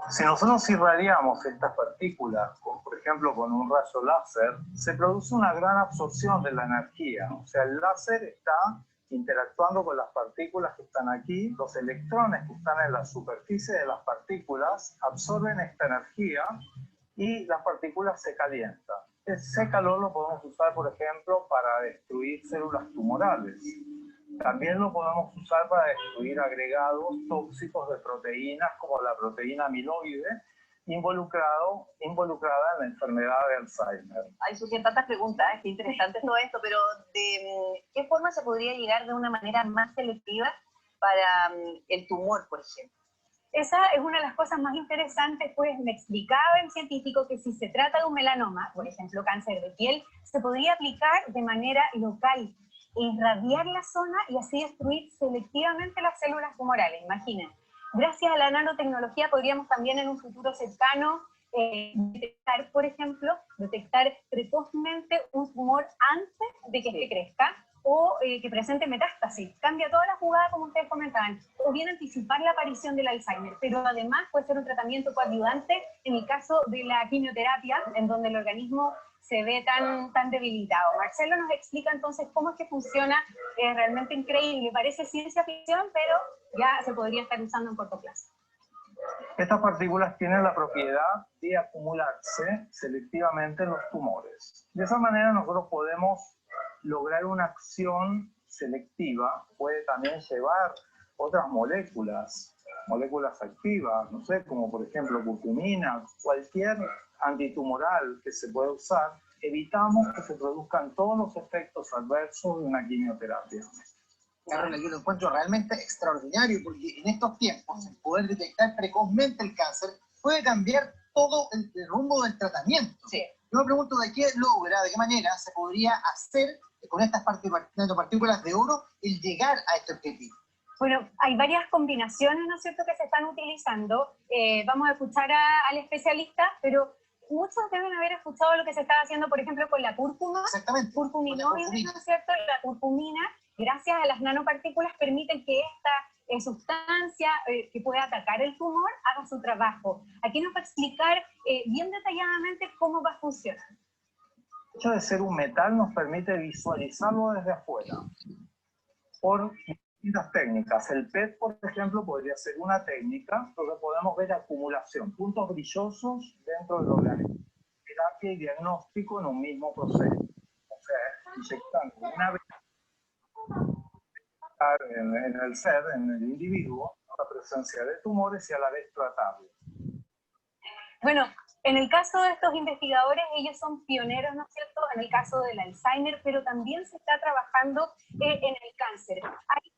[SPEAKER 9] Si nosotros irradiamos estas partículas, por ejemplo con un rayo láser, se produce una gran absorción de la energía. O sea, el láser está interactuando con las partículas que están aquí, los electrones que están en la superficie de las partículas absorben esta energía y las partículas se calientan. Ese calor lo podemos usar, por ejemplo, para destruir células tumorales. También lo podemos usar para destruir agregados tóxicos de proteínas como la proteína amiloide, involucrada en la enfermedad de Alzheimer.
[SPEAKER 6] Hay surgen tantas preguntas, qué interesante todo esto, pero ¿de qué forma se podría llegar de una manera más selectiva para el tumor, por ejemplo?
[SPEAKER 8] Esa es una de las cosas más interesantes, pues me explicaba el científico que si se trata de un melanoma, por ejemplo cáncer de piel, se podría aplicar de manera local, irradiar la zona y así destruir selectivamente las células tumorales, imaginen. Gracias a la nanotecnología podríamos también en un futuro cercano detectar, por ejemplo, precozmente un tumor antes de que este crezca o que presente metástasis. Cambia toda la jugada, como ustedes comentaban, o bien anticipar la aparición del Alzheimer, pero además puede ser un tratamiento coadyuvante en el caso de la quimioterapia, en donde el organismo se ve tan debilitado. Marcelo nos explica entonces cómo es que funciona, realmente increíble, parece ciencia ficción, pero ya se podría estar usando en corto plazo.
[SPEAKER 9] Estas partículas tienen la propiedad de acumularse selectivamente en los tumores. De esa manera nosotros podemos lograr una acción selectiva, puede también llevar otras moléculas activas, no sé, como por ejemplo curcumina, cualquier antitumoral que se pueda usar, evitamos que se produzcan todos los efectos adversos de una quimioterapia.
[SPEAKER 7] Carola, yo lo encuentro realmente extraordinario porque en estos tiempos el poder detectar precozmente el cáncer puede cambiar todo el rumbo del tratamiento.
[SPEAKER 6] Sí.
[SPEAKER 7] Yo me pregunto de qué manera se podría hacer con estas nanopartículas de oro el llegar a este objetivo.
[SPEAKER 8] Bueno, hay varias combinaciones, ¿no es cierto?, que se están utilizando. Vamos a escuchar al especialista, pero muchos deben haber escuchado lo que se está haciendo, por ejemplo, con la cúrcuma.
[SPEAKER 7] Exactamente.
[SPEAKER 8] Curcuminoide, ¿no es cierto? La curcumina, gracias a las nanopartículas, permiten que esta sustancia que puede atacar el tumor haga su trabajo. Aquí nos va a explicar bien detalladamente cómo va a funcionar.
[SPEAKER 9] El hecho de ser un metal nos permite visualizarlo desde afuera por distintas técnicas. El PET, por ejemplo, podría ser una técnica donde podemos ver acumulación, puntos brillosos dentro del organismo. Terapia y diagnóstico en un mismo proceso. O sea, inyectando una vez en el ser, en el individuo, la presencia de tumores y a la vez tratarlo.
[SPEAKER 8] Bueno, en el caso de estos investigadores, ellos son pioneros, ¿no es cierto?, en el caso del Alzheimer, pero también se está trabajando en el cáncer. Hay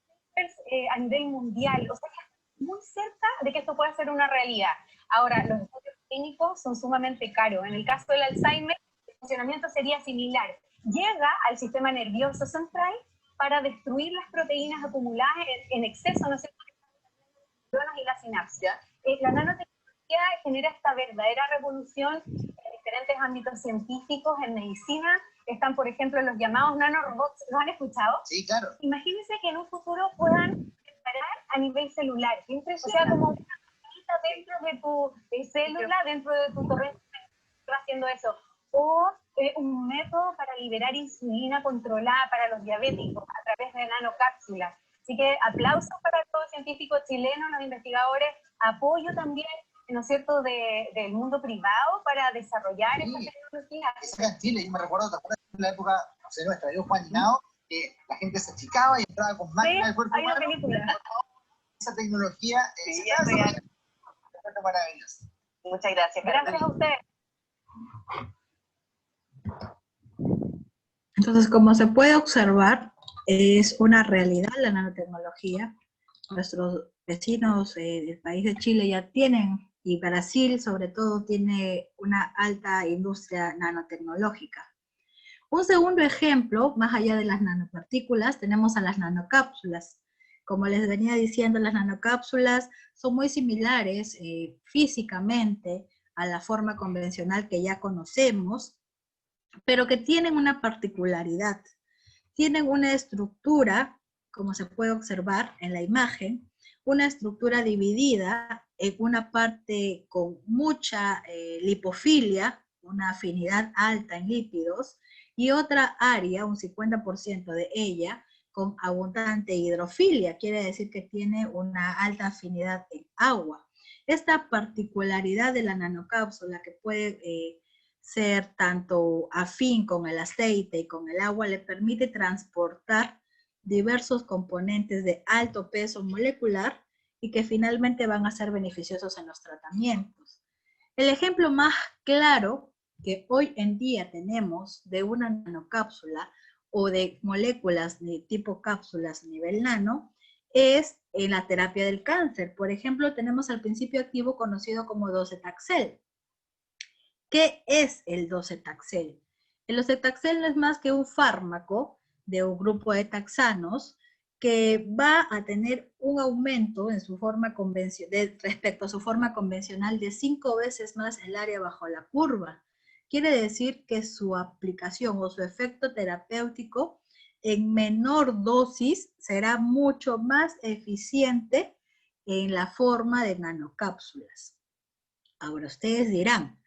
[SPEAKER 8] a nivel mundial, o sea, muy cerca de que esto pueda ser una realidad. Ahora, los estudios clínicos son sumamente caros. En el caso del Alzheimer, el funcionamiento sería similar. Llega al sistema nervioso central para destruir las proteínas acumuladas en exceso, ¿no es cierto?, y la sinapsia. La nanotecnología genera esta verdadera revolución en diferentes ámbitos científicos, en medicina. Están, por ejemplo, los llamados nanorobots. ¿Los han escuchado?
[SPEAKER 7] Sí, claro.
[SPEAKER 8] Imagínense que en un futuro puedan reparar a nivel celular. O sea, como una maquinita dentro de tu célula, dentro de tu torrente, haciendo eso. O un método para liberar insulina controlada para los diabéticos a través de nanocápsulas. Así que aplausos para todos los científicos chilenos, los investigadores, apoyo también, ¿no es cierto?, del mundo privado para desarrollar estas tecnologías.
[SPEAKER 7] Eso acá en Chile, yo me recuerdo, ¿te acuerdas de la época, no sé, nuestra, yo Juan Hinao, que la gente se achicaba y entraba con máquinas del cuerpo
[SPEAKER 8] hay una
[SPEAKER 7] humano?
[SPEAKER 8] película.
[SPEAKER 7] Esa tecnología
[SPEAKER 6] Sí,
[SPEAKER 7] se está
[SPEAKER 6] es real.
[SPEAKER 7] desarrollando maravilloso.
[SPEAKER 6] Muchas gracias.
[SPEAKER 8] Gracias a ustedes.
[SPEAKER 1] Entonces, como se puede observar, es una realidad la nanotecnología. Nuestros vecinos del país de Chile ya tienen, y Brasil sobre todo tiene una alta industria nanotecnológica. Un segundo ejemplo, más allá de las nanopartículas, tenemos a las nanocápsulas. Como les venía diciendo, las nanocápsulas son muy similares físicamente a la forma convencional que ya conocemos. pero que tienen una particularidad. Tienen una estructura, como se puede observar en la imagen, una estructura dividida en una parte con mucha lipofilia, una afinidad alta en lípidos, y otra área, un 50% de ella, con abundante hidrofilia, quiere decir que tiene una alta afinidad en agua. Esta particularidad de la nanocápsula, que puede ser tanto afín con el aceite y con el agua, le permite transportar diversos componentes de alto peso molecular y que finalmente van a ser beneficiosos en los tratamientos. El ejemplo más claro que hoy en día tenemos de una nanocápsula o de moléculas de tipo cápsulas a nivel nano es en la terapia del cáncer. Por ejemplo, tenemos al principio activo conocido como docetaxel. ¿Qué es el docetaxel? El docetaxel no es más que un fármaco de un grupo de taxanos que va a tener un aumento en su forma convencional, respecto a su forma convencional, de 5 veces más el área bajo la curva. Quiere decir que su aplicación o su efecto terapéutico en menor dosis será mucho más eficiente en la forma de nanocápsulas. Ahora ustedes dirán,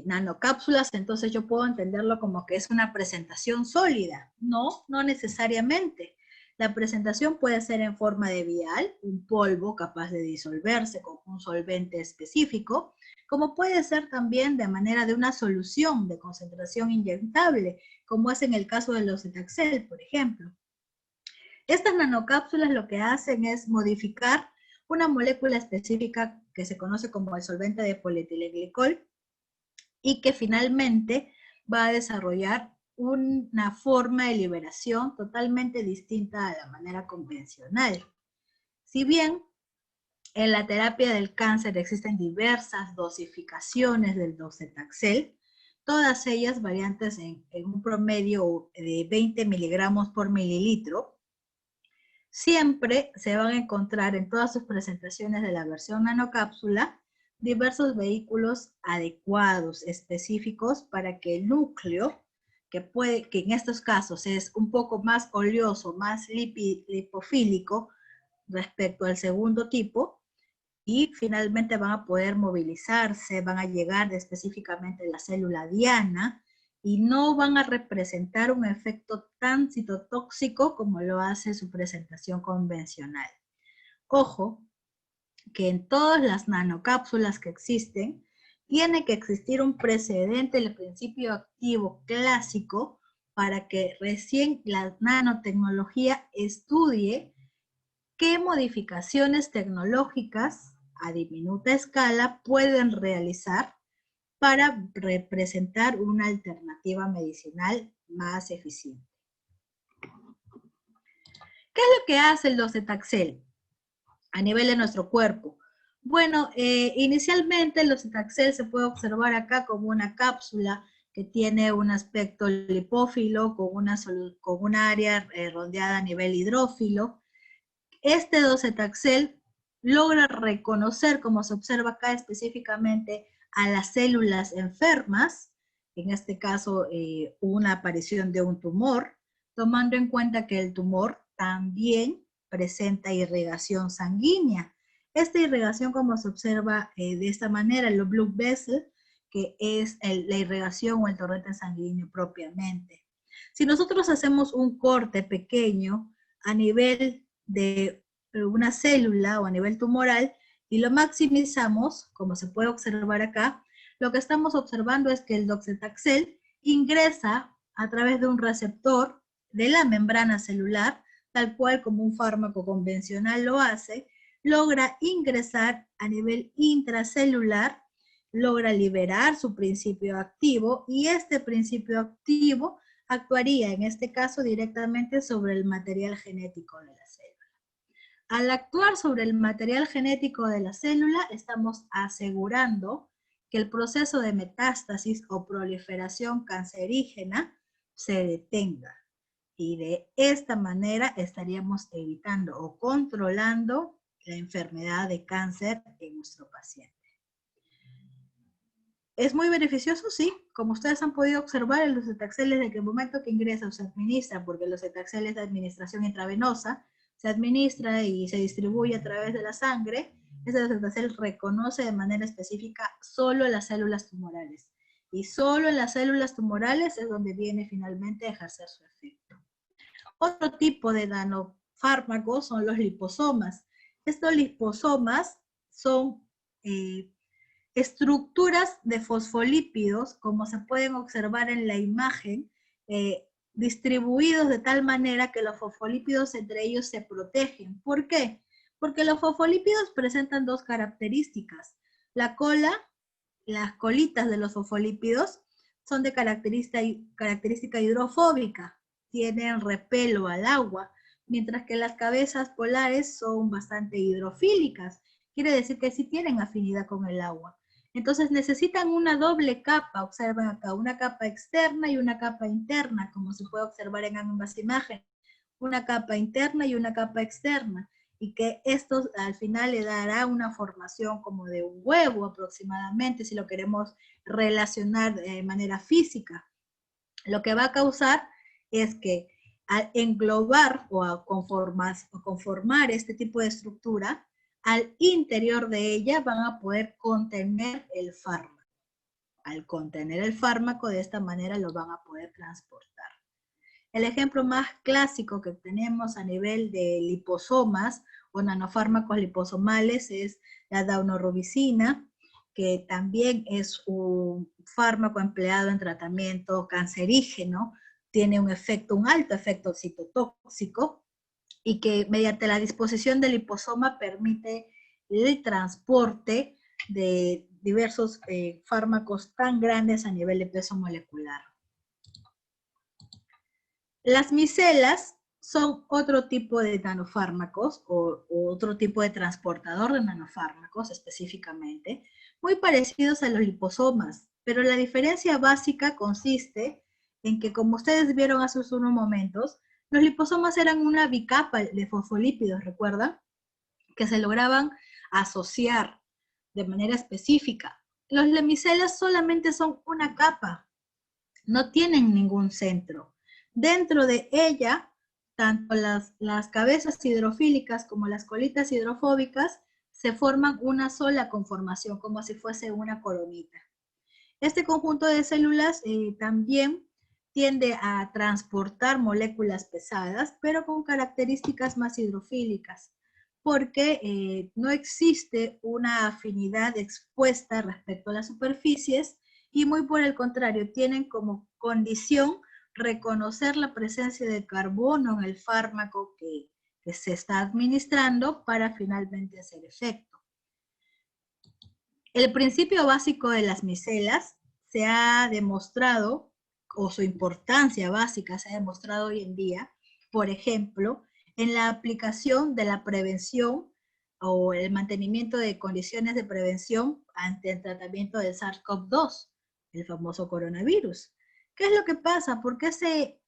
[SPEAKER 1] nanocápsulas, entonces yo puedo entenderlo como que es una presentación sólida. No, no necesariamente. La presentación puede ser en forma de vial, un polvo capaz de disolverse con un solvente específico, como puede ser también de manera de una solución de concentración inyectable, como es en el caso del docetaxel, por ejemplo. Estas nanocápsulas lo que hacen es modificar una molécula específica que se conoce como el solvente de polietilenglicol, y que finalmente va a desarrollar una forma de liberación totalmente distinta a la manera convencional. Si bien en la terapia del cáncer existen diversas dosificaciones del docetaxel, todas ellas variantes en un promedio de 20 miligramos por mililitro, siempre se van a encontrar en todas sus presentaciones de la versión nanocápsula diversos vehículos adecuados, específicos para que el núcleo, que en estos casos es un poco más oleoso, más lipofílico respecto al segundo tipo, y finalmente van a poder movilizarse, van a llegar específicamente a la célula diana y no van a representar un efecto tan citotóxico como lo hace su presentación convencional. Ojo, que en todas las nanocápsulas que existen, tiene que existir un precedente del principio activo clásico para que recién la nanotecnología estudie qué modificaciones tecnológicas a diminuta escala pueden realizar para representar una alternativa medicinal más eficiente. ¿Qué es lo que hace el docetaxel a nivel de nuestro cuerpo? Bueno, inicialmente el docetaxel se puede observar acá como una cápsula que tiene un aspecto lipófilo con una área rodeada a nivel hidrófilo. Este docetaxel logra reconocer, como se observa acá específicamente, a las células enfermas, en este caso una aparición de un tumor, tomando en cuenta que el tumor también presenta irrigación sanguínea. Esta irrigación, como se observa de esta manera, el blood vessel, que es la irrigación o el torrente sanguíneo propiamente. Si nosotros hacemos un corte pequeño a nivel de una célula o a nivel tumoral y lo maximizamos, como se puede observar acá, lo que estamos observando es que el docetaxel ingresa a través de un receptor de la membrana celular, tal cual como un fármaco convencional lo hace, logra ingresar a nivel intracelular, logra liberar su principio activo y este principio activo actuaría en este caso directamente sobre el material genético de la célula. Al actuar sobre el material genético de la célula, estamos asegurando que el proceso de metástasis o proliferación cancerígena se detenga. Y de esta manera estaríamos evitando o controlando la enfermedad de cáncer en nuestro paciente. ¿Es muy beneficioso? Sí. Como ustedes han podido observar en los cetaxeles, de que el momento que ingresa o se administra, porque los cetaxeles de administración intravenosa, se administra y se distribuye a través de la sangre, ese cetacel reconoce de manera específica solo las células tumorales. Y solo en las células tumorales es donde viene finalmente a ejercer su efecto. Otro tipo de nanofármacos son los liposomas. Estos liposomas son estructuras de fosfolípidos, como se pueden observar en la imagen, distribuidos de tal manera que los fosfolípidos entre ellos se protegen. ¿Por qué? Porque los fosfolípidos presentan dos características. La cola, las colitas de los fosfolípidos son de característica hidrofóbica, tienen repelo al agua, mientras que las cabezas polares son bastante hidrofílicas. Quiere decir que sí tienen afinidad con el agua. Entonces necesitan una doble capa, observen acá, una capa externa y una capa interna, como se puede observar en ambas imágenes. Una capa interna y una capa externa, y que esto al final le dará una formación como de un huevo aproximadamente, si lo queremos relacionar de manera física. Lo que va a causar es que al englobar o a conformar este tipo de estructura, al interior de ella van a poder contener el fármaco. Al contener el fármaco, de esta manera lo van a poder transportar. El ejemplo más clásico que tenemos a nivel de liposomas o nanofármacos liposomales es la daunorubicina, que también es un fármaco empleado en tratamiento cancerígeno, tiene un alto efecto citotóxico, y que mediante la disposición del liposoma permite el transporte de diversos fármacos tan grandes a nivel de peso molecular. Las micelas son otro tipo de nanofármacos o otro tipo de transportador de nanofármacos específicamente, muy parecidos a los liposomas, pero la diferencia básica consiste en que, como ustedes vieron hace unos momentos, los liposomas eran una bicapa de fosfolípidos, ¿recuerdan? Que se lograban asociar de manera específica. Los micelas solamente son una capa, no tienen ningún centro. Dentro de ella, tanto las cabezas hidrofílicas como las colitas hidrofóbicas se forman una sola conformación, como si fuese una coronita. Este conjunto de células también tiende a transportar moléculas pesadas, pero con características más hidrofílicas, porque no existe una afinidad expuesta respecto a las superficies, y muy por el contrario, tienen como condición reconocer la presencia de carbono en el fármaco que se está administrando para finalmente hacer efecto. El principio básico de las micelas se ha demostrado, o su importancia básica se ha demostrado hoy en día, por ejemplo, en la aplicación de la prevención o el mantenimiento de condiciones de prevención ante el tratamiento del SARS-CoV-2, el famoso coronavirus. ¿Qué es lo que pasa? ¿Por qué se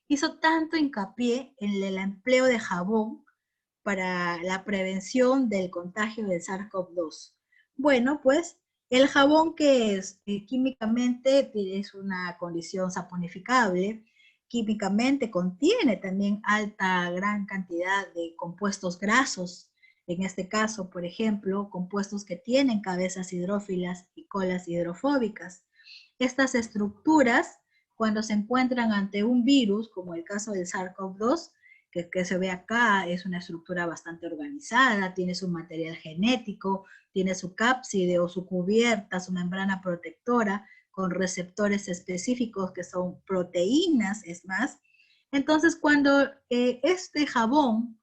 [SPEAKER 1] hizo tanto hincapié en el empleo de jabón para la prevención del contagio del SARS-CoV-2? Bueno, pues el jabón, que es químicamente es una condición saponificable, químicamente contiene también gran cantidad de compuestos grasos. En este caso, por ejemplo, compuestos que tienen cabezas hidrófilas y colas hidrofóbicas. Estas estructuras, cuando se encuentran ante un virus, como el caso del SARS-CoV-2, que se ve acá, es una estructura bastante organizada, tiene su material genético, tiene su cápside o su cubierta, su membrana protectora, con receptores específicos que son proteínas, es más. Entonces, cuando este jabón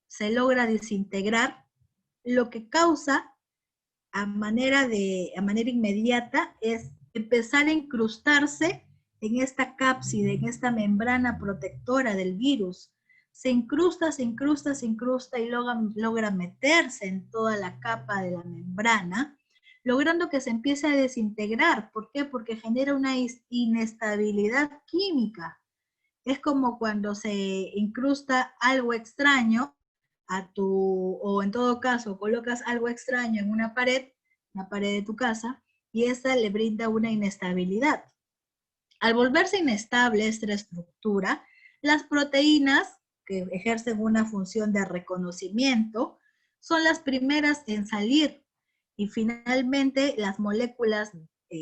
[SPEAKER 1] se logra desintegrar, lo que causa a manera inmediata es empezar a incrustarse en esta cápside, en esta membrana protectora del virus. Se incrusta y logra meterse en toda la capa de la membrana, logrando que se empiece a desintegrar. ¿Por qué? Porque genera una inestabilidad química. Es como cuando se incrusta algo extraño o en todo caso colocas algo extraño en una pared de tu casa, y esta le brinda una inestabilidad. Al volverse inestable esta estructura, las proteínas que ejercen una función de reconocimiento son las primeras en salir, y finalmente las moléculas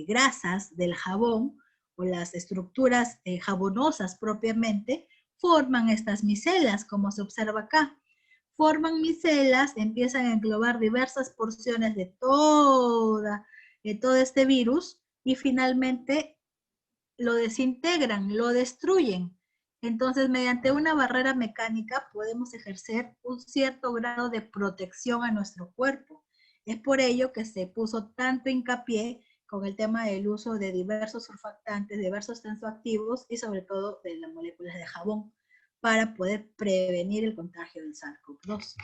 [SPEAKER 1] grasas del jabón o las estructuras jabonosas propiamente forman estas micelas, como se observa acá. Forman micelas, empiezan a englobar diversas porciones de todo este virus y finalmente lo desintegran, lo destruyen. Entonces, mediante una barrera mecánica podemos ejercer un cierto grado de protección a nuestro cuerpo. Es por ello que se puso tanto hincapié con el tema del uso de diversos surfactantes, diversos tensoactivos y sobre todo de las moléculas de jabón para poder prevenir el contagio del SARS-CoV-2.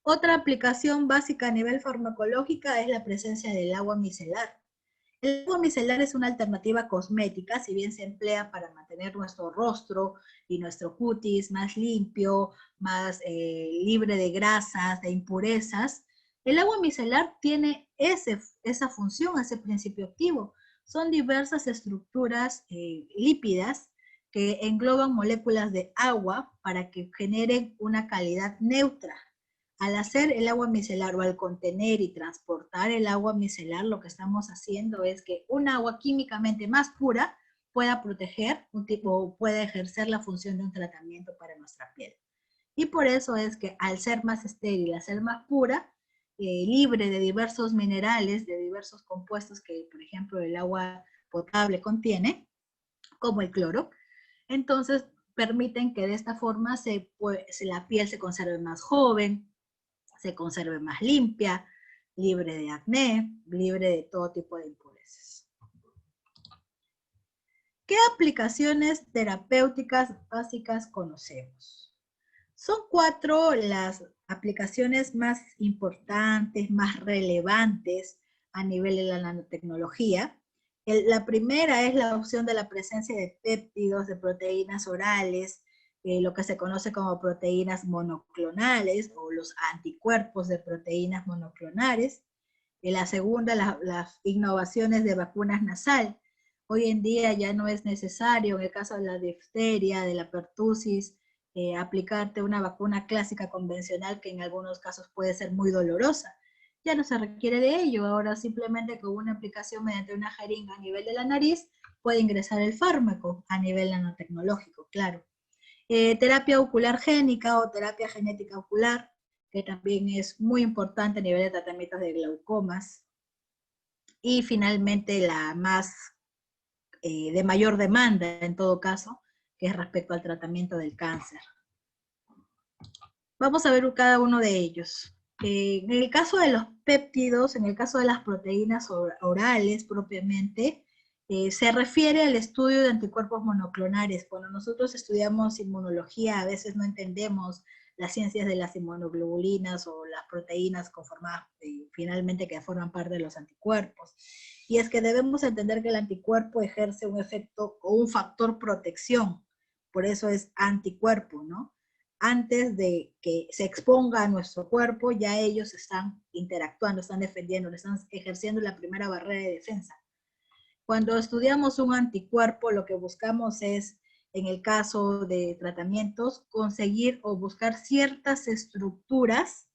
[SPEAKER 1] Otra aplicación básica a nivel farmacológica es la presencia del agua micelar. El agua micelar es una alternativa cosmética, si bien se emplea para mantener nuestro rostro y nuestro cutis más limpio, más libre de grasas, de impurezas. El agua micelar tiene esa función, ese principio activo. Son diversas estructuras lípidas que engloban moléculas de agua para que generen una calidad neutra. Al hacer el agua micelar o al contener y transportar el agua micelar, lo que estamos haciendo es que un agua químicamente más pura pueda proteger o pueda ejercer la función de un tratamiento para nuestra piel. Y por eso es que al ser más estéril, al ser más pura, libre de diversos minerales, de diversos compuestos que, por ejemplo, el agua potable contiene, como el cloro, entonces permiten que de esta forma la piel se conserve más joven, se conserve más limpia, libre de acné, libre de todo tipo de impurezas. ¿Qué aplicaciones terapéuticas básicas conocemos? Son 4 las aplicaciones más importantes, más relevantes a nivel de la nanotecnología. La primera es la opción de la presencia de péptidos, de proteínas orales, lo que se conoce como proteínas monoclonales o los anticuerpos de proteínas monoclonales. La segunda, las innovaciones de vacunas nasal. Hoy en día ya no es necesario, en el caso de la difteria, de la pertusis, aplicarte una vacuna clásica convencional que en algunos casos puede ser muy dolorosa. Ya no se requiere de ello, ahora simplemente con una aplicación mediante una jeringa a nivel de la nariz puede ingresar el fármaco a nivel nanotecnológico, claro. Terapia ocular génica o terapia genética ocular, que también es muy importante a nivel de tratamientos de glaucomas. Y finalmente la más de mayor demanda en todo caso, que es respecto al tratamiento del cáncer. Vamos a ver cada uno de ellos. En el caso de los péptidos, en el caso de las proteínas orales propiamente, se refiere al estudio de anticuerpos monoclonales. Cuando nosotros estudiamos inmunología, a veces no entendemos las ciencias de las inmunoglobulinas o las proteínas conformadas finalmente que forman parte de los anticuerpos. Y es que debemos entender que el anticuerpo ejerce un efecto o un factor protección. Por eso es anticuerpo, ¿no? Antes de que se exponga a nuestro cuerpo, ya ellos están interactuando, están defendiendo, están ejerciendo la primera barrera de defensa. Cuando estudiamos un anticuerpo, lo que buscamos es, en el caso de tratamientos, conseguir o buscar ciertas estructuras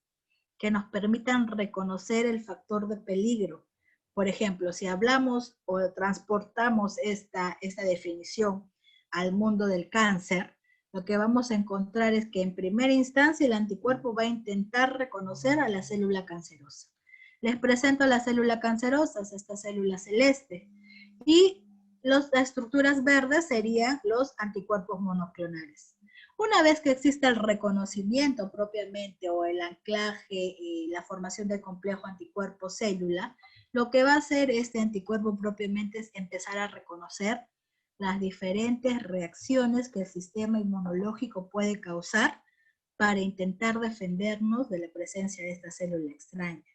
[SPEAKER 1] que nos permitan reconocer el factor de peligro. Por ejemplo, si hablamos o transportamos esta definición al mundo del cáncer, lo que vamos a encontrar es que en primera instancia el anticuerpo va a intentar reconocer a la célula cancerosa. Les presento la célula cancerosa, es esta célula celeste, y las estructuras verdes serían los anticuerpos monoclonales. Una vez que existe el reconocimiento propiamente o el anclaje, la formación del complejo anticuerpo-célula, lo que va a hacer este anticuerpo propiamente es empezar a reconocer las diferentes reacciones que el sistema inmunológico puede causar para intentar defendernos de la presencia de esta célula extraña.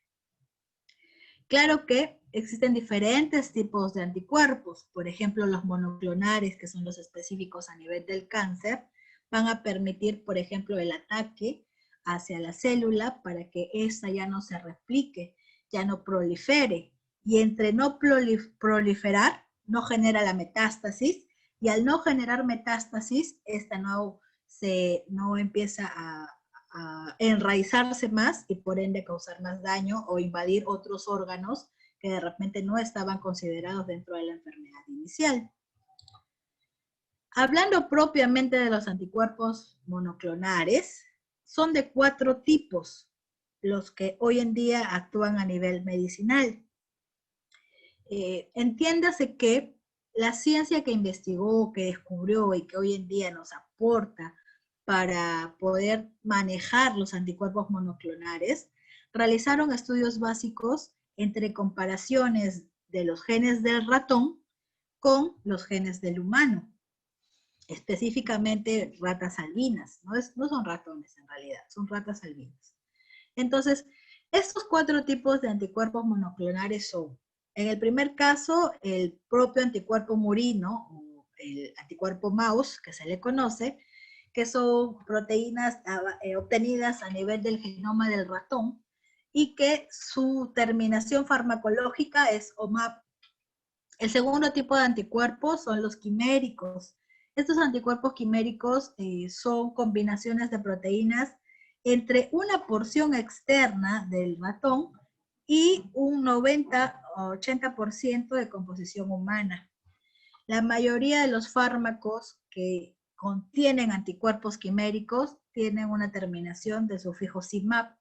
[SPEAKER 1] Claro que existen diferentes tipos de anticuerpos, por ejemplo los monoclonales, que son los específicos a nivel del cáncer, van a permitir, por ejemplo, el ataque hacia la célula para que ésta ya no se replique, ya no prolifere, y entre no proliferar, no genera la metástasis, y al no generar metástasis, esta no empieza a enraizarse más y por ende causar más daño o invadir otros órganos que de repente no estaban considerados dentro de la enfermedad inicial. Hablando propiamente de los anticuerpos monoclonales, son de 4 tipos los que hoy en día actúan a nivel medicinal. Entiéndase que la ciencia que investigó, que descubrió y que hoy en día nos aporta para poder manejar los anticuerpos monoclonales, realizaron estudios básicos entre comparaciones de los genes del ratón con los genes del humano, específicamente ratas albinas, no son ratones en realidad, son ratas albinas. Entonces, estos 4 tipos de anticuerpos monoclonales son, en el primer caso, el propio anticuerpo murino, o el anticuerpo mouse, que se le conoce, que son proteínas obtenidas a nivel del genoma del ratón, y que su terminación farmacológica es OMAP. El segundo tipo de anticuerpos son los quiméricos. Estos anticuerpos quiméricos son combinaciones de proteínas entre una porción externa del ratón y un 90 o 80% de composición humana. La mayoría de los fármacos que contienen anticuerpos quiméricos tienen una terminación de sufijo CIMAP.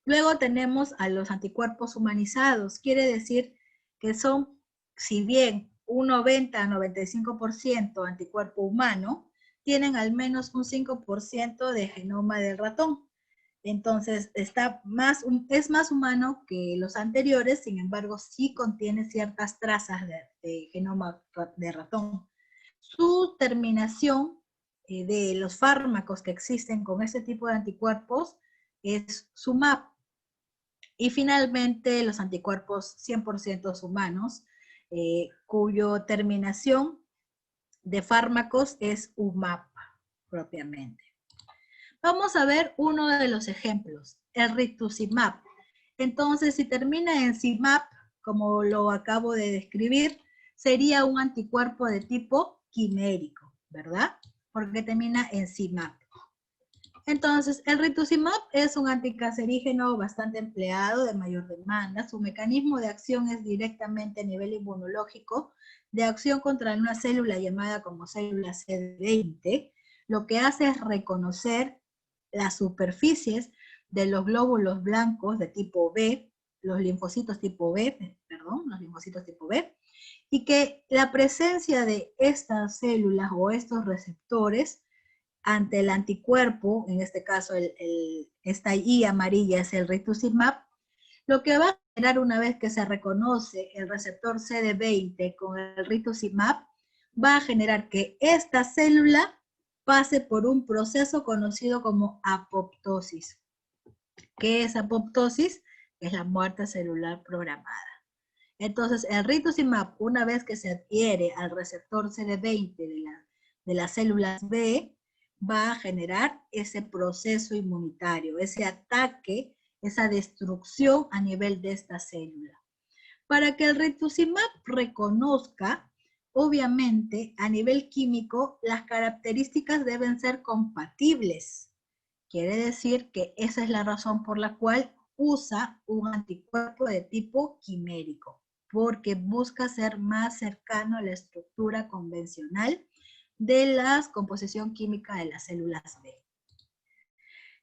[SPEAKER 1] Luego tenemos a los anticuerpos humanizados, quiere decir que son, si bien un 90 a 95% anticuerpo humano, tienen al menos un 5% de genoma del ratón. Entonces, es más humano que los anteriores, sin embargo, sí contiene ciertas trazas de genoma de ratón. Su terminación de los fármacos que existen con ese tipo de anticuerpos es SUMAP. Y finalmente, los anticuerpos 100% humanos, cuyo terminación de fármacos es UMAP propiamente. Vamos a ver uno de los ejemplos, el rituximab. Entonces, si termina en CIMAP, como lo acabo de describir, sería un anticuerpo de tipo quimérico, ¿verdad? Porque termina en CIMAP. Entonces, el rituximab es un anticancerígeno bastante empleado, de mayor demanda. Su mecanismo de acción es directamente a nivel inmunológico, de acción contra una célula llamada como célula CD20. Lo que hace es reconocer las superficies de los glóbulos blancos de tipo B, los linfocitos tipo B, y que la presencia de estas células o estos receptores ante el anticuerpo, en este caso esta I amarilla es el rituximab, lo que va a generar una vez que se reconoce el receptor CD20 con el rituximab, va a generar que esta célula pase por un proceso conocido como apoptosis. ¿Qué es apoptosis? Es la muerte celular programada. Entonces, el rituximab, una vez que se adhiere al receptor CD20 de las células B, va a generar ese proceso inmunitario, ese ataque, esa destrucción a nivel de esta célula. Para que el rituximab reconozca, obviamente, a nivel químico, las características deben ser compatibles. Quiere decir que esa es la razón por la cual usa un anticuerpo de tipo quimérico, porque busca ser más cercano a la estructura convencional de la composición química de las células B.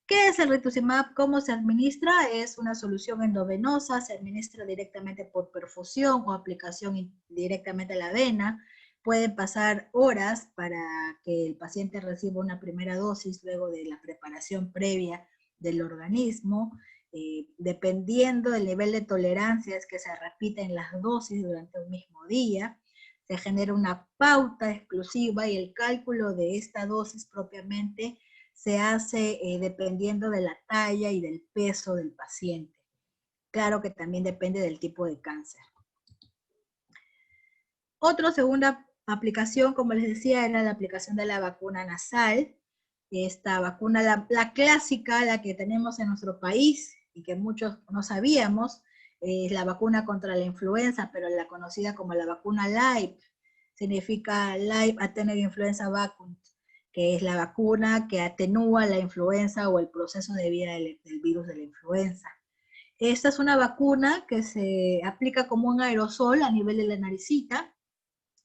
[SPEAKER 1] ¿Qué es el rituximab? ¿Cómo se administra? Es una solución endovenosa, se administra directamente por perfusión o aplicación directamente a la vena. Pueden pasar horas para que el paciente reciba una primera dosis luego de la preparación previa del organismo. Dependiendo del nivel de tolerancia es que se repiten las dosis durante un mismo día. Se genera una pauta exclusiva y el cálculo de esta dosis propiamente se hace dependiendo de la talla y del peso del paciente. Claro que también depende del tipo de cáncer. Otra segunda aplicación, como les decía, era la aplicación de la vacuna nasal. Esta vacuna, la clásica, la que tenemos en nuestro país y que muchos no sabíamos, es la vacuna contra la influenza, pero la conocida como la vacuna live, significa Live Attenuated Influenza Vaccine, que es la vacuna que atenúa la influenza o el proceso de vida del virus de la influenza. Esta es una vacuna que se aplica como un aerosol a nivel de la naricita.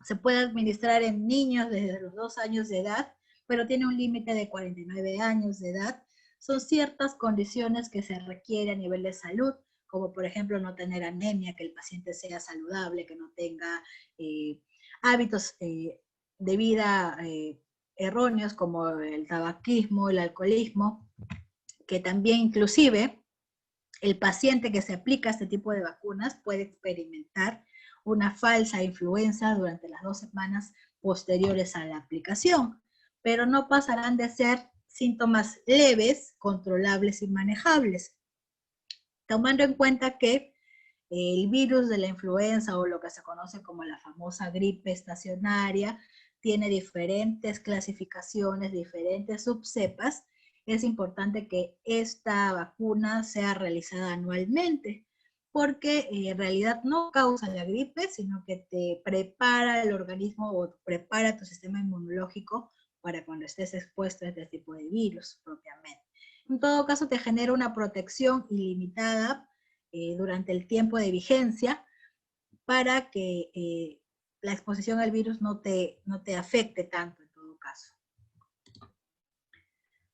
[SPEAKER 1] Se puede administrar en niños desde los 2 años de edad, pero tiene un límite de 49 años de edad. Son ciertas condiciones que se requieren a nivel de salud, como por ejemplo no tener anemia, que el paciente sea saludable, que no tenga hábitos de vida erróneos como el tabaquismo, el alcoholismo, que también inclusive el paciente que se aplica este tipo de vacunas puede experimentar una falsa influenza durante las 2 semanas posteriores a la aplicación, pero no pasarán de ser síntomas leves, controlables y manejables, tomando en cuenta que el virus de la influenza o lo que se conoce como la famosa gripe estacionaria tiene diferentes clasificaciones, diferentes subcepas. Es importante que esta vacuna sea realizada anualmente, porque en realidad no causa la gripe, sino que te prepara el organismo o prepara tu sistema inmunológico para cuando estés expuesto a este tipo de virus propiamente. En todo caso, te genera una protección ilimitada durante el tiempo de vigencia para que la exposición al virus no te afecte tanto en todo caso.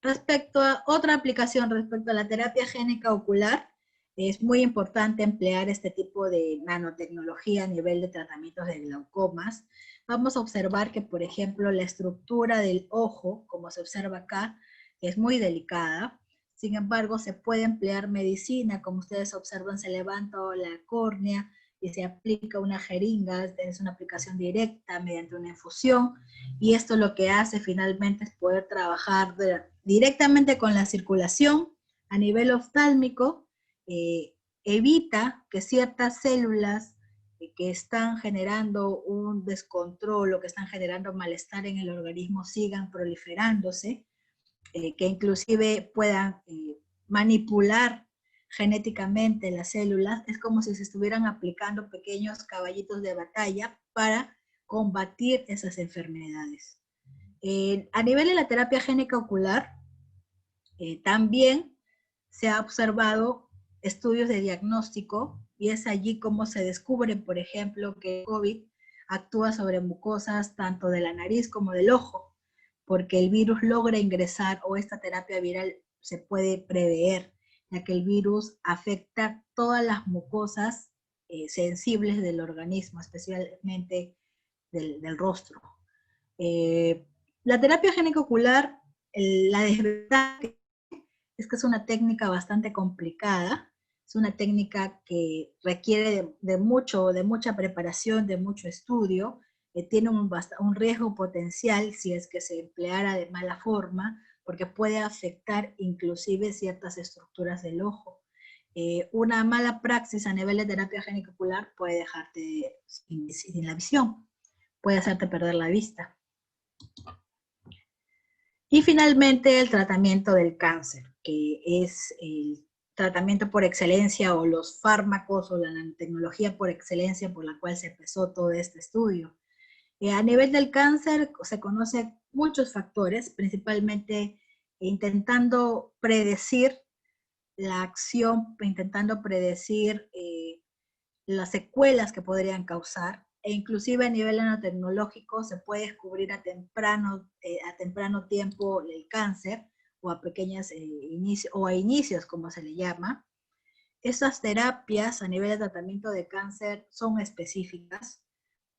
[SPEAKER 1] Respecto a otra aplicación, respecto a la terapia génica ocular, es muy importante emplear este tipo de nanotecnología a nivel de tratamientos de glaucomas. Vamos a observar que, por ejemplo, la estructura del ojo, como se observa acá, es muy delicada. Sin embargo, se puede emplear medicina, como ustedes observan, se levanta la córnea y se aplica una jeringa, es una aplicación directa mediante una infusión, y esto lo que hace finalmente es poder trabajar directamente con la circulación a nivel oftálmico, evita que ciertas células que están generando un descontrol o que están generando malestar en el organismo sigan proliferándose, que inclusive puedan manipular genéticamente las células. Es como si se estuvieran aplicando pequeños caballitos de batalla para combatir esas enfermedades. A nivel de la terapia génica ocular, también se ha observado estudios de diagnóstico, y es allí como se descubre, por ejemplo, que el COVID actúa sobre mucosas tanto de la nariz como del ojo, porque el virus logra ingresar, o esta terapia viral se puede prever, ya que el virus afecta todas las mucosas sensibles del organismo, especialmente del rostro. La terapia génica ocular, la desventaja es que es una técnica bastante complicada, es una técnica que requiere de mucha preparación, de mucho estudio, tiene un riesgo potencial si es que se empleara de mala forma, porque puede afectar inclusive ciertas estructuras del ojo. Una mala praxis a nivel de terapia génica ocular puede dejarte sin la visión, puede hacerte perder la vista. Y finalmente el tratamiento del cáncer, que es el tratamiento por excelencia, o los fármacos o la nanotecnología por excelencia por la cual se empezó todo este estudio. A nivel del cáncer se conocen muchos factores, principalmente intentando predecir la acción, intentando predecir las secuelas que podrían causar, e inclusive a nivel nanotecnológico se puede descubrir a temprano tiempo el cáncer, o a pequeñas inicios, como se le llama. Esas terapias a nivel de tratamiento de cáncer son específicas,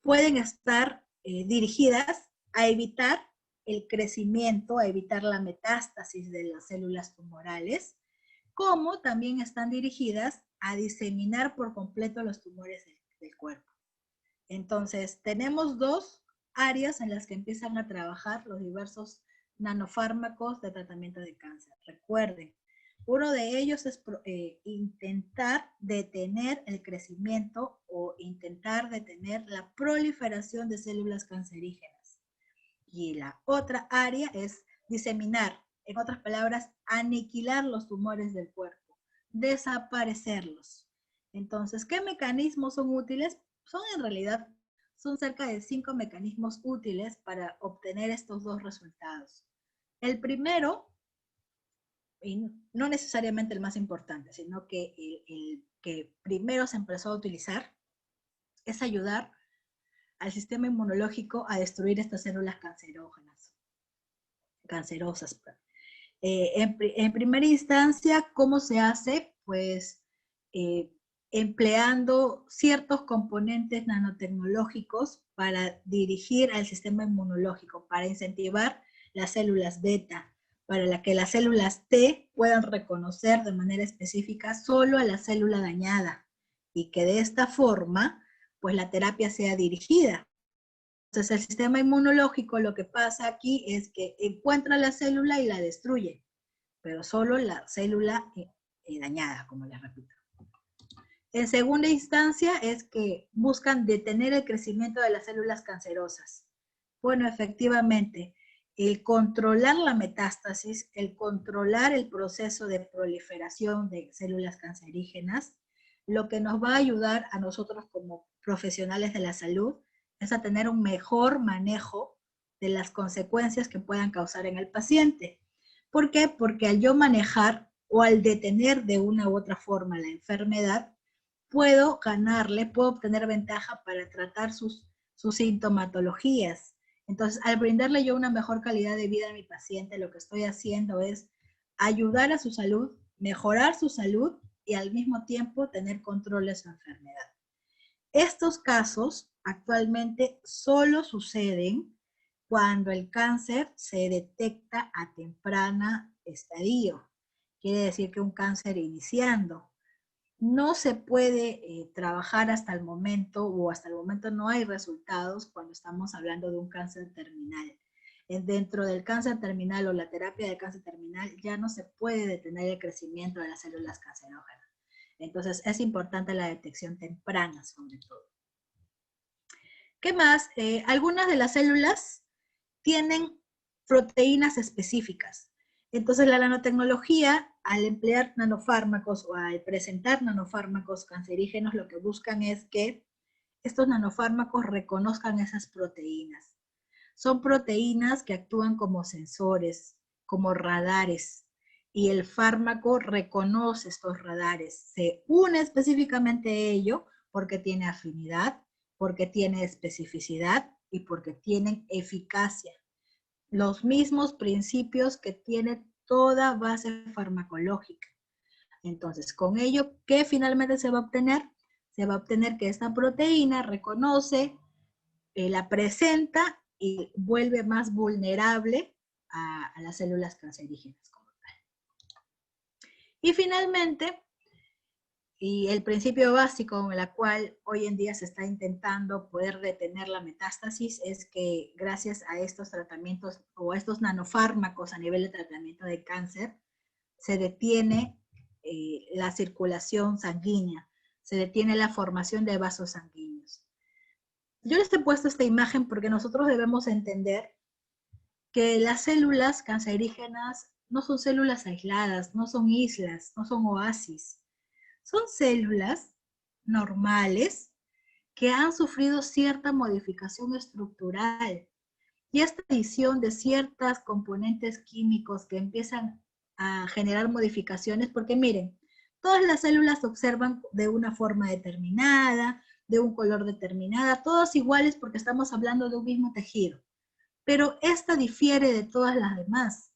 [SPEAKER 1] pueden estar dirigidas a evitar el crecimiento, a evitar la metástasis de las células tumorales, como también están dirigidas a diseminar por completo los tumores del cuerpo. Entonces, tenemos 2 áreas en las que empiezan a trabajar los diversos nanofármacos de tratamiento de cáncer. Recuerden, uno de ellos es intentar detener el crecimiento o intentar detener la proliferación de células cancerígenas. Y la otra área es diseminar, en otras palabras, aniquilar los tumores del cuerpo, desaparecerlos. Entonces, ¿qué mecanismos son útiles? En realidad, son cerca de 5 mecanismos útiles para obtener estos dos resultados. El primero, y no necesariamente el más importante, sino que el que primero se empezó a utilizar, es ayudar al sistema inmunológico a destruir estas células cancerosas. En primera instancia, ¿cómo se hace? Pues empleando ciertos componentes nanotecnológicos para dirigir al sistema inmunológico, para incentivar las células beta, para que las células T puedan reconocer de manera específica solo a la célula dañada, y que de esta forma, pues la terapia sea dirigida. Entonces el sistema inmunológico, lo que pasa aquí es que encuentra la célula y la destruye, pero solo la célula dañada, como les repito. En segunda instancia es que buscan detener el crecimiento de las células cancerosas. Bueno, efectivamente, el controlar la metástasis, el controlar el proceso de proliferación de células cancerígenas, lo que nos va a ayudar a nosotros como profesionales de la salud es a tener un mejor manejo de las consecuencias que puedan causar en el paciente. ¿Por qué? Porque al yo manejar o al detener de una u otra forma la enfermedad, puedo obtener ventaja para tratar sus sintomatologías. Entonces, al brindarle yo una mejor calidad de vida a mi paciente, lo que estoy haciendo es ayudar a su salud, mejorar su salud y al mismo tiempo tener control de su enfermedad. Estos casos actualmente solo suceden cuando el cáncer se detecta a temprana estadio. Quiere decir que un cáncer iniciando. No se puede trabajar hasta el momento, o hasta el momento no hay resultados cuando estamos hablando de un cáncer terminal. Dentro del cáncer terminal o la terapia de cáncer terminal ya no se puede detener el crecimiento de las células cancerógenas. Entonces es importante la detección temprana sobre todo. ¿Qué más? Algunas de las células tienen proteínas específicas. Entonces la nanotecnología, al emplear nanofármacos o al presentar nanofármacos cancerígenos, lo que buscan es que estos nanofármacos reconozcan esas proteínas. Son proteínas que actúan como sensores, como radares, y el fármaco reconoce estos radares. Se une específicamente a ello porque tiene afinidad, porque tiene especificidad y porque tienen eficacia. Los mismos principios que tiene toda base farmacológica. Entonces, con ello, ¿qué finalmente se va a obtener? Se va a obtener que esta proteína reconoce, la presenta y vuelve más vulnerable a las células cancerígenas como tal. Y finalmente, y el principio básico con el cual hoy en día se está intentando poder detener la metástasis es que gracias a estos tratamientos o a estos nanofármacos a nivel de tratamiento de cáncer, se detiene la circulación sanguínea, se detiene la formación de vasos sanguíneos. Yo les he puesto esta imagen porque nosotros debemos entender que las células cancerígenas no son células aisladas, no son islas, no son oasis. Son células normales que han sufrido cierta modificación estructural. Y esta adición de ciertos componentes químicos que empiezan a generar modificaciones, porque miren, todas las células se observan de una forma determinada, de un color determinado, todas iguales porque estamos hablando de un mismo tejido. Pero esta difiere de todas las demás.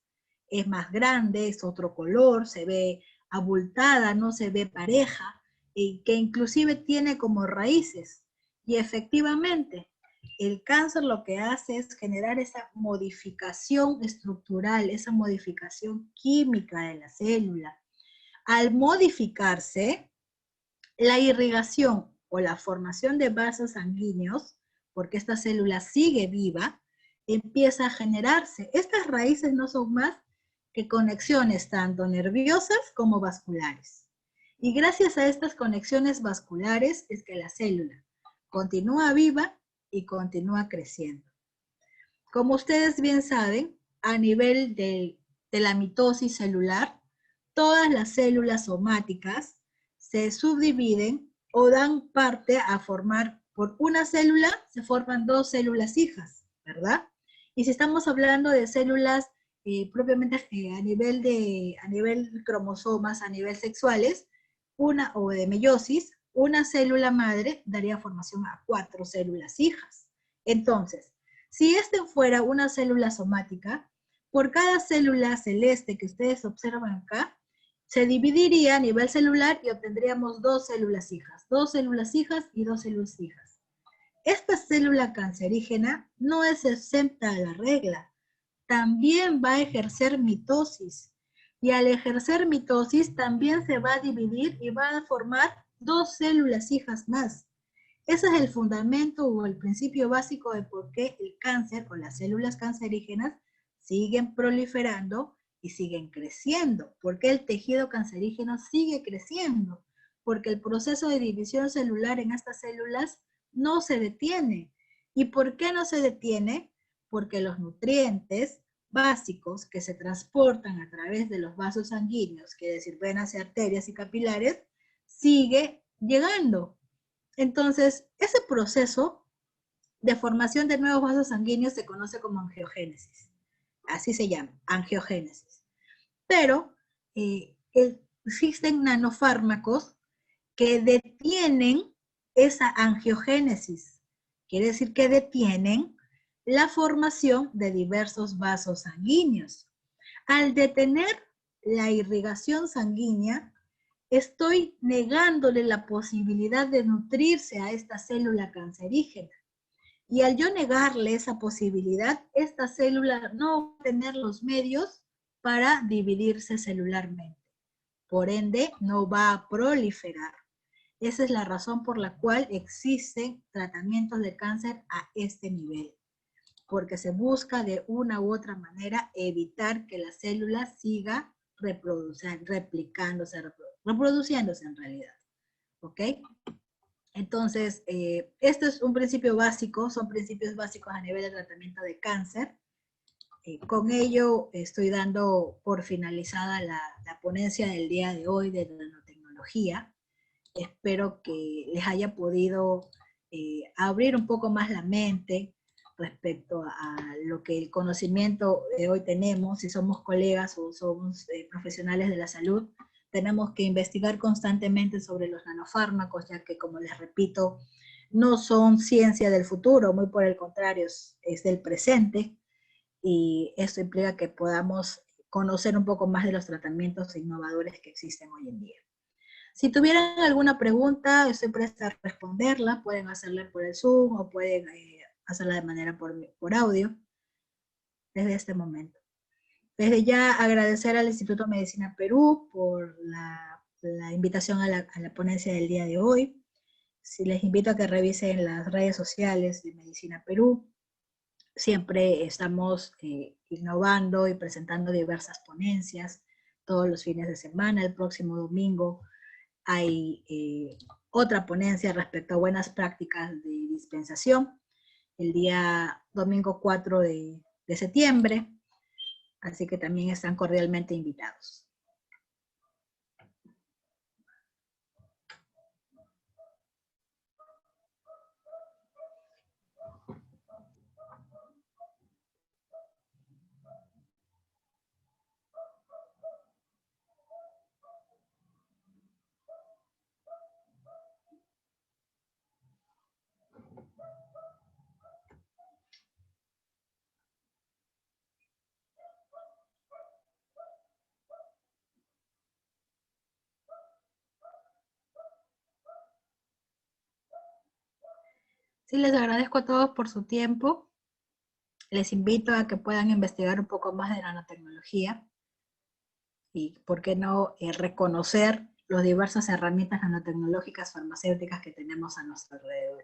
[SPEAKER 1] Es más grande, es otro color, se ve abultada, no se ve pareja, y que inclusive tiene como raíces. Y efectivamente, el cáncer lo que hace es generar esa modificación estructural, esa modificación química de la célula. Al modificarse, la irrigación o la formación de vasos sanguíneos, porque esta célula sigue viva, empieza a generarse. Estas raíces no son más que conexiones tanto nerviosas como vasculares. Y gracias a estas conexiones vasculares es que la célula continúa viva y continúa creciendo. Como ustedes bien saben, a nivel de la mitosis celular, todas las células somáticas se subdividen o dan parte a formar, por una célula se forman 2 células hijas, ¿verdad? Y si estamos hablando de células propiamente a nivel cromosomas, a nivel sexuales, o de meiosis, una célula madre daría formación a 4 células hijas. Entonces, si este fuera una célula somática, por cada célula celeste que ustedes observan acá, se dividiría a nivel celular y obtendríamos 2 células hijas. 2 células hijas y 2 células hijas. Esta célula cancerígena no es exenta a la regla. También va a ejercer mitosis. Y al ejercer mitosis también se va a dividir y va a formar 2 células hijas más. Ese es el fundamento o el principio básico de por qué el cáncer o las células cancerígenas siguen proliferando y siguen creciendo. ¿Por qué el tejido cancerígeno sigue creciendo? Porque el proceso de división celular en estas células no se detiene. ¿Y por qué no se detiene? Porque los nutrientes básicos que se transportan a través de los vasos sanguíneos, que es decir, venas y arterias y capilares, sigue llegando. Entonces, ese proceso de formación de nuevos vasos sanguíneos se conoce como angiogénesis. Así se llama, angiogénesis. Pero existen nanofármacos que detienen esa angiogénesis. Quiere decir que detienen la formación de diversos vasos sanguíneos. Al detener la irrigación sanguínea, estoy negándole la posibilidad de nutrirse a esta célula cancerígena. Y al yo negarle esa posibilidad, esta célula no va a tener los medios para dividirse celularmente. Por ende, no va a proliferar. Esa es la razón por la cual existen tratamientos de cáncer a este nivel. Porque se busca de una u otra manera evitar que la célula siga reproduciéndose en realidad. ¿Ok? Entonces, este es un principio básico, son principios básicos a nivel de tratamiento de cáncer. Con ello estoy dando por finalizada la ponencia del día de hoy de nanotecnología. Espero que les haya podido abrir un poco más la mente respecto a lo que el conocimiento de hoy tenemos. Si somos colegas o somos profesionales de la salud, tenemos que investigar constantemente sobre los nanofármacos, ya que, como les repito, no son ciencia del futuro, muy por el contrario, es del presente, y esto implica que podamos conocer un poco más de los tratamientos innovadores que existen hoy en día. Si tuvieran alguna pregunta, estoy presta a responderla, pueden hacerla por el Zoom o pueden hacerla de manera por audio, desde este momento. Desde ya agradecer al Instituto Medicina Perú por la invitación a la ponencia del día de hoy. Les invito a que revisen las redes sociales de Medicina Perú. Siempre estamos innovando y presentando diversas ponencias todos los fines de semana. El próximo domingo hay otra ponencia respecto a buenas prácticas de dispensación, el día domingo 4 de septiembre. Así que también están cordialmente invitados. Sí, les agradezco a todos por su tiempo. Les invito a que puedan investigar un poco más de nanotecnología y, ¿por qué no, reconocer las diversas herramientas nanotecnológicas farmacéuticas que tenemos a nuestro alrededor.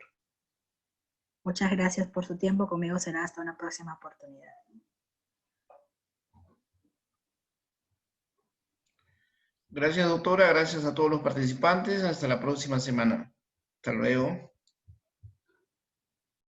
[SPEAKER 1] Muchas gracias por su tiempo. Conmigo será hasta una próxima oportunidad.
[SPEAKER 10] Gracias, doctora. Gracias a todos los participantes. Hasta la próxima semana. Hasta luego.